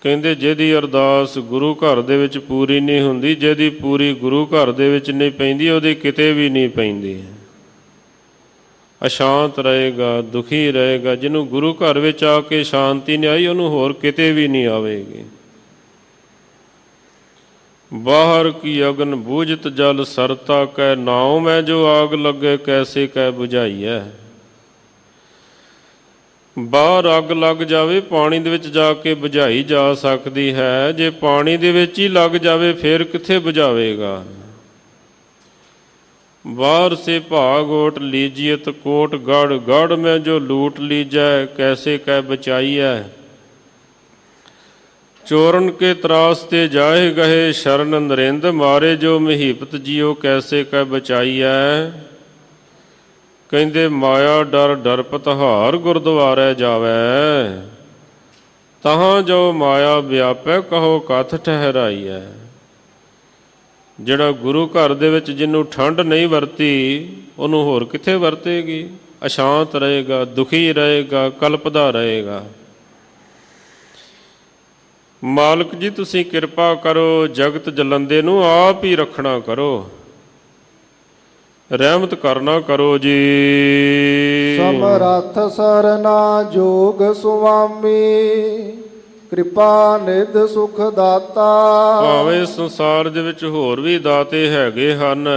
ਕਹਿੰਦੇ ਜਿਹਦੀ ਅਰਦਾਸ ਗੁਰੂ ਘਰ ਦੇ ਵਿੱਚ ਪੂਰੀ ਨਹੀਂ ਹੁੰਦੀ, ਜਿਹਦੀ ਪੂਰੀ ਗੁਰੂ ਘਰ ਦੇ ਵਿੱਚ ਨਹੀਂ ਪੈਂਦੀ, ਉਹਦੀ ਕਿਤੇ ਵੀ ਨਹੀਂ ਪੈਂਦੀ। ਅਸ਼ਾਂਤ ਰਹੇਗਾ, ਦੁਖੀ ਰਹੇਗਾ। ਜਿਹਨੂੰ ਗੁਰੂ ਘਰ ਵਿੱਚ ਆ ਕੇ ਸ਼ਾਂਤੀ ਨਹੀਂ ਆਈ, ਉਹਨੂੰ ਹੋਰ ਕਿਤੇ ਵੀ ਨਹੀਂ ਆਵੇਗੀ। ਬਾਹਰ ਕੀ ਅਗਨ ਬੂਝਤ ਜਲ ਸਰਤਾ ਕੈ, ਨਾਉ ਮੈਂ ਜੋ ਆਗ ਲੱਗੇ ਕੈਸੇ ਕੈ ਬੁਝਾਈਐ। ਬਾਹਰ ਅੱਗ ਲੱਗ ਜਾਵੇ, ਪਾਣੀ ਦੇ ਵਿੱਚ ਜਾ ਕੇ ਬੁਝਾਈ ਜਾ ਸਕਦੀ ਹੈ, ਜੇ ਪਾਣੀ ਦੇ ਵਿੱਚ ਹੀ ਲੱਗ ਜਾਵੇ ਫਿਰ ਕਿੱਥੇ ਬੁਝਾਵੇਗਾ। ਬਾਹਰ ਸੇ ਭਾਗ ਓਟ ਲੀਜੀਅਤ ਕੋਟ ਗੜ, ਗੜ ਮੈਂ ਜੋ ਲੂਟ ਲੀਜੈ ਕੈਸੇ ਕੈ ਬਚਾਈਐ। ਚੋਰਨ ਕੇ ਤਰਾਸ ਤੇ ਜਾਏ ਗਏ ਸ਼ਰਨ ਨਰਿੰਦ, ਮਾਰੇ ਜੋ ਮਹੀਪਤ ਜੀਓ ਕੈਸੇ ਕੈ ਬਚਾਈਐ। ਕਹਿੰਦੇ ਮਾਇਆ ਡਰ ਡਰ ਪਤਹਾਰ ਗੁਰਦੁਆਰੇ ਜਾਵੈ, ਤਹਾਂ ਜੋ ਮਾਇਆ ਵਿਆਪੈ ਕਹੋ ਕਥ ਠਹਿਰਾਈਐ। ਜਿਹੜਾ ਗੁਰੂ ਘਰ ਦੇ ਵਿੱਚ ਜਿਹਨੂੰ ਠੰਡ ਨਹੀਂ ਵਰਤੀ, ਉਹਨੂੰ ਹੋਰ ਕਿੱਥੇ ਵਰਤੇਗੀ। ਅਸ਼ਾਂਤ ਰਹੇਗਾ, ਦੁਖੀ ਰਹੇਗਾ, ਕਲਪਦਾ ਰਹੇਗਾ। ਮਾਲਕ ਜੀ ਤੁਸੀਂ ਕਿਰਪਾ ਕਰੋ, ਜਗਤ ਜਲੰਦੇ ਨੂੰ ਆਪ ਹੀ ਰੱਖਣਾ ਕਰੋ, ਰਹਿਮਤ ਕਰਨਾ ਕਰੋ ਜੀ। ਸਮਰੱਥ ਸਰਨਾ ਜੋਗ ਸੁਆਮੀ, ਕਿਰਪਾ ਨਿਧ ਸੁਖ ਦਾਤਾ। ਭਾਵੇਂ ਸੰਸਾਰ ਦੇ ਵਿੱਚ ਹੋਰ ਵੀ ਦਾਤੇ ਹੈਗੇ ਹਨ,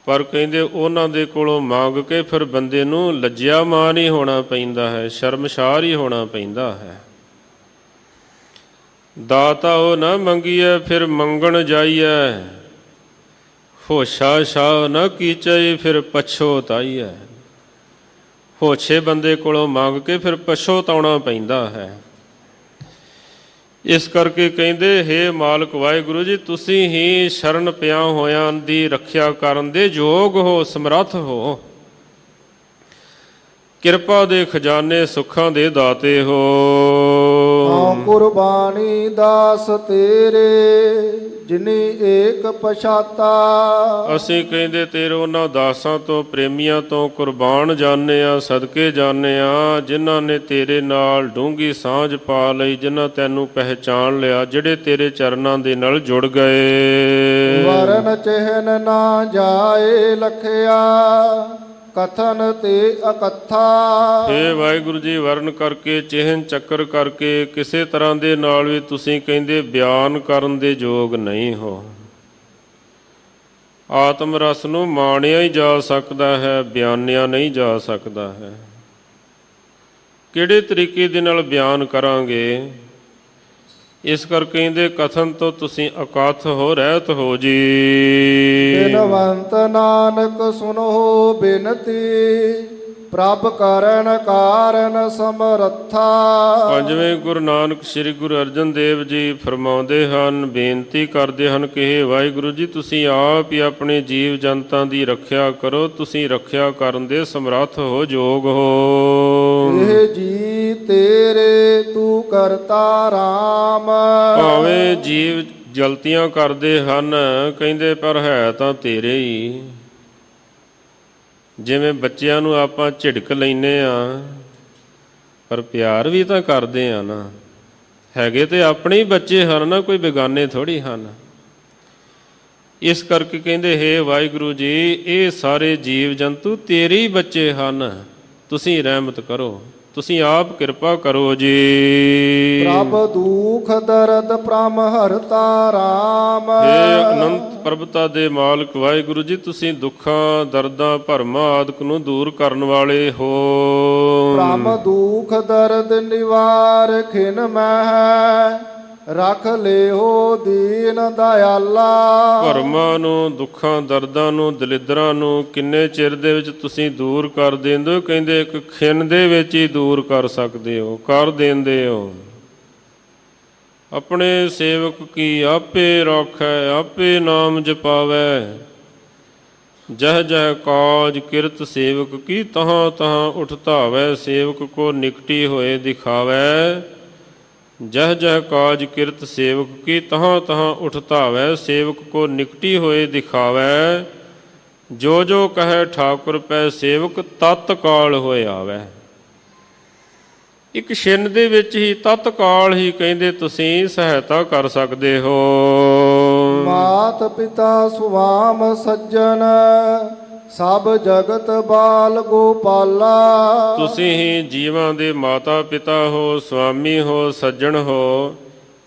ਪਰ ਕਹਿੰਦੇ ਉਹਨਾਂ ਦੇ ਕੋਲੋਂ ਮੰਗ ਕੇ ਫਿਰ ਬੰਦੇ ਨੂੰ ਲੱਜਿਆ ਮਾਨ ਹੀ ਹੋਣਾ ਪੈਂਦਾ ਹੈ, ਸ਼ਰਮਸ਼ਾਰ ਹੀ ਹੋਣਾ ਪੈਂਦਾ ਹੈ। ਦਾਤਾ ਉਹ ਨਾ ਮੰਗੀਏ ਫਿਰ ਮੰਗਣ ਜਾਈਐ, ਹੋਸ਼ਾ ਸ਼ਾਹ ਨਾ ਕੀਚੈ ਫਿਰ ਪਛੋਤਾਈਐ। ਹੋਛੇ ਬੰਦੇ ਕੋਲੋਂ ਮੰਗ ਕੇ ਫਿਰ ਪਛੋਤਾਉਣਾ ਪੈਂਦਾ ਹੈ। ਇਸ ਕਰਕੇ ਕਹਿੰਦੇ ਹੇ ਮਾਲਕ ਵਾਹਿਗੁਰੂ ਜੀ, ਤੁਸੀਂ ਹੀ ਸ਼ਰਨ ਪਿਆ ਹੋਇਆਂ ਦੀ ਰੱਖਿਆ ਕਰਨ ਦੇ ਯੋਗ ਹੋ, ਸਮਰੱਥ ਹੋ। ਕਿਰਪਾ ਦੇ ਖਜ਼ਾਨੇ ਸੁੱਖਾਂ ਦੇ ਦਾਤੇ ਹੋ। ਹਉ ਕੁਰਬਾਨੀ ਦਾਸ ਤੇਰੇ ਜਿਨੀ ਏਕ ਪਛਾਤਾ। ਅਸੀਂ ਕਹਿੰਦੇ ਤੇਰੇ ਉਹਨਾਂ ਦਾਸਾਂ ਤੋਂ ਪ੍ਰੇਮੀਆਂ ਤੋਂ ਕੁਰਬਾਨ ਜਾਣੇ ਆ, ਸਦਕੇ ਜਾਣੇ ਆ, ਜਿਨ੍ਹਾਂ ਨੇ ਤੇਰੇ ਨਾਲ ਡੂੰਘੀ ਸਾਂਝ ਪਾ ਲਈ, ਜਿਨ੍ਹਾਂ ਤੈਨੂੰ ਪਹਿਚਾਨ ਲਿਆ, ਜਿਹੜੇ ਤੇਰੇ ਚਰਨਾਂ ਦੇ ਨਾਲ ਜੁੜ ਗਏ। ਵਰਨ ਚਿਹਨ ਨਾ ਜਾਏ ਲਖਿਆ ਕਥਨ ਤੇ ਅਕਥਾ। ਹੇ ਵਾਹਿਗੁਰੂ ਜੀ, ਵਰਨ ਕਰਕੇ, ਚਿਹਨ ਚੱਕਰ ਕਰਕੇ ਕਿਸੇ ਤਰ੍ਹਾਂ ਦੇ ਨਾਲ ਵੀ ਤੁਸੀਂ ਕਹਿੰਦੇ ਬਿਆਨ ਕਰਨ ਦੇ ਯੋਗ ਨਹੀਂ ਹੋ। ਆਤਮ ਰਸ ਨੂੰ ਮਾਣਿਆ ਹੀ ਜਾ ਸਕਦਾ ਹੈ, ਬਿਆਨਿਆ ਨਹੀਂ ਜਾ ਸਕਦਾ ਹੈ। ਕਿਹੜੇ ਤਰੀਕੇ ਦੇ ਨਾਲ ਬਿਆਨ ਕਰਾਂਗੇ? ਇਸ ਕਰਕੇ ਕਹਿੰਦੇ ਕਥਨ ਤੋਂ ਤੁਸੀਂ ਅਕਥ ਹੋ, ਰਹਿਤ ਹੋ ਜੀ। ਬਿਨਵੰਤ ਨਾਨਕ ਸੁਨੋ ਬਿਨਤੀ ਪ੍ਰਭ ਕਰਨ ਕਾਰਨ ਸਮਰੱਥਾ। ਪੰਜਵੇਂ ਗੁਰੂ ਨਾਨਕ ਸ੍ਰੀ ਗੁਰੂ ਅਰਜਨ ਦੇਵ ਜੀ ਫਰਮਾਉਂਦੇ ਹਨ, ਬੇਨਤੀ ਕਰਦੇ ਹਨ ਕਿ ਹੇ ਵਾਹਿਗੁਰੂ ਜੀ, ਤੁਸੀਂ ਆਪ ਹੀ ਆਪਣੇ ਜੀਵ ਜਨਤਾਂ ਦੀ ਰੱਖਿਆ ਕਰੋ। ਤੁਸੀਂ ਰੱਖਿਆ ਕਰਨ ਦੇ ਸਮਰੱਥ ਹੋ, ਯੋਗ ਹੋ। ਇਹ ਜੀ ਤੇਰੇ ਤੂੰ ਕਰਤਾ ਰਾਮ। ਭਾਵੇਂ ਜੀਵ ਗਲਤੀਆਂ ਕਰਦੇ ਹਨ, ਕਹਿੰਦੇ ਪਰ ਹੈ ਤਾਂ ਤੇਰੇ ਹੀ। ਜਿਵੇਂ ਬੱਚਿਆਂ ਨੂੰ ਆਪਾਂ ਝਿੜਕ ਲੈਂਦੇ ਆ, ਪਰ ਪਿਆਰ ਵੀ ਤਾਂ ਕਰਦੇ ਆ ਨਾ। ਹੈਗੇ ਤੇ ਆਪਣੇ ਹੀ ਬੱਚੇ ਹਨ ਨਾ, ਕੋਈ ਬੇਗਾਨੇ ਥੋੜ੍ਹੀ ਹਨ। ਇਸ ਕਰਕੇ ਕਹਿੰਦੇ ਹੇ ਵਾਹਿਗੁਰੂ ਜੀ, ਇਹ ਸਾਰੇ ਜੀਵ ਜੰਤੂ ਤੇਰੇ ਹੀ ਬੱਚੇ ਹਨ। ਤੁਸੀਂ ਰਹਿਮਤ ਕਰੋ, ਤੁਸੀਂ ਆਪ ਕਿਰਪਾ ਕਰੋ ਜੀ। ਪ੍ਰਭ ਦੁਖ ਦਰਦ ਪ੍ਰਮ ਹਰਤਾ ਰਾਮ। ਹੇ ਅਨੰਤ ਪ੍ਰਭਤਾ ਦੇ ਮਾਲਕ ਵਾਹਿਗੁਰੂ ਜੀ, ਤੁਸੀਂ ਦੁੱਖਾਂ ਦਰਦਾਂ ਭਰਮਾਂ ਆਦਿਕ ਨੂੰ ਦੂਰ ਕਰਨ ਵਾਲੇ ਹੋ। ਪ੍ਰਮ ਦੁਖ ਦਰਦ ਨਿਵਾਰ ਖਿਨ ਮਹਿ ਰੱਖ ਲਿਓ ਦੀਨ ਦਇਆਲਾ। ਭਰਮਾਂ ਨੂੰ, ਦੁੱਖਾਂ ਦਰਦਾਂ ਨੂੰ, ਦਲਿੱਦਰਾਂ ਨੂੰ ਕਿੰਨੇ ਚਿਰ ਦੇ ਵਿੱਚ ਤੁਸੀਂ ਦੂਰ ਕਰ ਦਿੰਦੇ ਹੋ? ਕਹਿੰਦੇ ਇੱਕ ਖਿਣ ਦੇ ਵਿੱਚ ਹੀ ਦੂਰ ਕਰ ਸਕਦੇ ਹੋ, ਕਰ ਦਿੰਦੇ ਹੋ। ਆਪਣੇ ਸੇਵਕ ਕੀ ਆਪੇ ਰਾਖੈ, ਆਪੇ ਨਾਮ ਜਪਾਵੈ। ਜਹ ਜਹ ਕਾਜ ਕਿਰਤ ਸੇਵਕ ਕੀ, ਤਹਾਂ ਤਹਾਂ ਉਠ ਧਾਵੈ। ਸੇਵਕ ਕੋ ਨਿਕਟੀ ਹੋਏ ਦਿਖਾਵੈ। ਜਹ ਜਹ ਕਾਜ ਕਿਰਤ ਸੇਵਕ ਕੀ, ਤਹਾਂ ਤਹਾਂ ਉਠ ਧਾਵੈ। ਸੇਵਕ ਕੋ ਨਿਕਟੀ ਹੋਏ ਦਿਖਾਵੈ। ਜੋ ਜੋ ਕਹੈ ਠਾਕੁਰ ਪੈ, ਸੇਵਕ ਤਤਕਾਲ ਹੋਏ ਆਵੈ। ਇੱਕ ਛਿਨ ਦੇ ਵਿੱਚ ਹੀ, ਤਤਕਾਲ ਹੀ ਕਹਿੰਦੇ ਤੁਸੀਂ ਸਹਾਇਤਾ ਕਰ ਸਕਦੇ ਹੋ। ਮਾਤ ਪਿਤਾ ਸੁਆਮ ਸੱਜਣ ਸਭ ਜਗਤ ਬਾਲ ਗੋਪਾਲਾ। ਤੁਸੀਂ ਹੀ ਜੀਵਾਂ ਦੇ ਮਾਤਾ ਪਿਤਾ ਹੋ, ਸੁਆਮੀ ਹੋ, ਸੱਜਣ ਹੋ।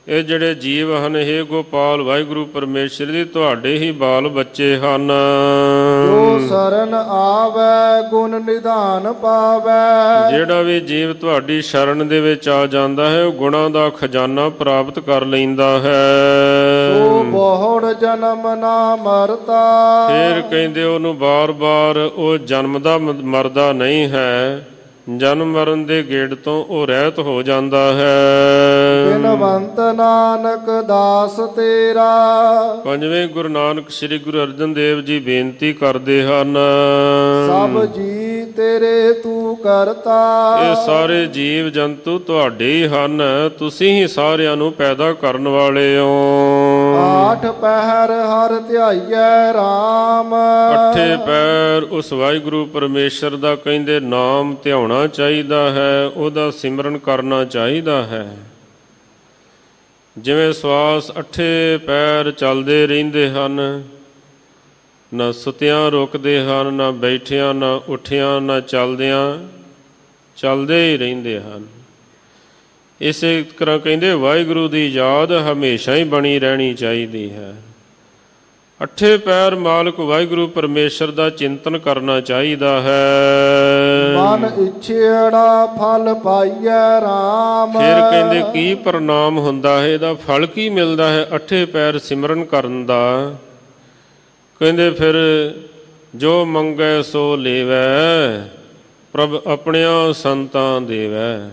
ਇਹ ਜਿਹੜੇ ਜੀਵ ਹਨ, ਹੇ ਗੋਪਾਲ ਵਾਹਿਗੁਰੂ ਪਰਮੇਸ਼ਰ ਦੀ, ਤੁਹਾਡੇ ਹੀ ਬਾਲ ਬੱਚੇ ਹਨ। ਜੋ ਸਰਨ ਆਵੈ ਗੁਣ ਨਿਧਾਨ ਪਾਵੈ। ਜਿਹੜਾ ਵੀ ਜੀਵ ਤੁਹਾਡੀ ਸ਼ਰਨ ਦੇ ਵਿੱਚ ਆ ਜਾਂਦਾ ਹੈ, ਉਹ ਗੁਣਾਂ ਦਾ ਖਜ਼ਾਨਾ ਪ੍ਰਾਪਤ ਕਰ ਲੈਂਦਾ ਹੈ। ਸੋ ਬਹੁੜ ਜਨਮ ਨਾ ਮਰਤਾ। ਫਿਰ ਕਹਿੰਦੇ ਉਹਨੂੰ ਬਾਰ-ਬਾਰ ਉਹ ਜਨਮਦਾ ਮਰਦਾ ਨਹੀਂ ਹੈ। ਜਨਮ ਮਰਨ ਦੇ ਗੇੜ ਤੋਂ ਉਹ ਰਹਿਤ ਹੋ ਜਾਂਦਾ ਹੈ। ਬਿਨਵੰਤ ਨਾਨਕ ਦਾਸ ਤੇਰਾ। ਪੰਜਵੇਂ ਗੁਰੂ ਨਾਨਕ ਸ੍ਰੀ ਗੁਰੂ ਅਰਜਨ ਦੇਵ ਜੀ ਬੇਨਤੀ ਕਰਦੇ ਹਨ, ਸਭ ਜੀ ਤੇਰੇ ਤੂੰ ਕਰਤਾ। ਇਹ ਸਾਰੇ ਜੀਵ ਜੰਤੂ ਤੁਹਾਡੇ ਹੀ ਹਨ। ਤੁਸੀਂ ਹੀ ਸਾਰਿਆਂ ਨੂੰ ਪੈਦਾ ਕਰਨ ਵਾਲੇ ਹੋ। ਆਠ ਪਹਿਰ ਹਰ ਧਿਆਈਐ ਰਾਮ। ਅੱਠੇ ਪੈਰ ਉਸ ਵਾਹਿਗੁਰੂ ਪਰਮੇਸ਼ਰ ਦਾ ਕਹਿੰਦੇ ਨਾਮ ਧਿਆਉਣਾ ਚਾਹੀਦਾ ਹੈ, ਉਹਦਾ ਸਿਮਰਨ ਕਰਨਾ ਚਾਹੀਦਾ ਹੈ। ਜਿਵੇਂ ਸਵਾਸ ਅੱਠੇ ਪੈਰ ਚੱਲਦੇ ਰਹਿੰਦੇ ਹਨ, ਨਾ ਸੁੱਤਿਆਂ ਰੁਕਦੇ ਹਨ, ਨਾ ਬੈਠਿਆਂ, ਨਾ ਉੱਠਿਆਂ, ਨਾ ਚੱਲਦਿਆਂ, ਚੱਲਦੇ ਹੀ ਰਹਿੰਦੇ ਹਨ। ਇਸੇ ਤਰ੍ਹਾਂ ਕਹਿੰਦੇ ਵਾਹਿਗੁਰੂ ਦੀ ਯਾਦ ਹਮੇਸ਼ਾ ਹੀ ਬਣੀ ਰਹਿਣੀ ਚਾਹੀਦੀ ਹੈ। ਅੱਠੇ ਪੈਰ ਮਾਲਕ ਵਾਹਿਗੁਰੂ ਪਰਮੇਸ਼ਰ ਦਾ ਚਿੰਤਨ ਕਰਨਾ ਚਾਹੀਦਾ ਹੈ। ਮਨ ਇੱਛੇੜਾ ਫਲ ਪਾਈਐ ਰਾਮ। ਫਿਰ ਕਹਿੰਦੇ ਕੀ ਪ੍ਰਣਾਮ ਹੁੰਦਾ ਹੈ, ਇਹਦਾ ਫਲ ਕੀ ਮਿਲਦਾ ਹੈ ਅੱਠੇ ਪੈਰ ਸਿਮਰਨ ਕਰਨ ਦਾ? ਕਹਿੰਦੇ ਫਿਰ ਜੋ ਮੰਗੈ ਸੋ ਲੇਵੈ, ਪ੍ਰਭ ਆਪਣਿਆਂ ਸੰਤਾਂ ਦੇਵੈ।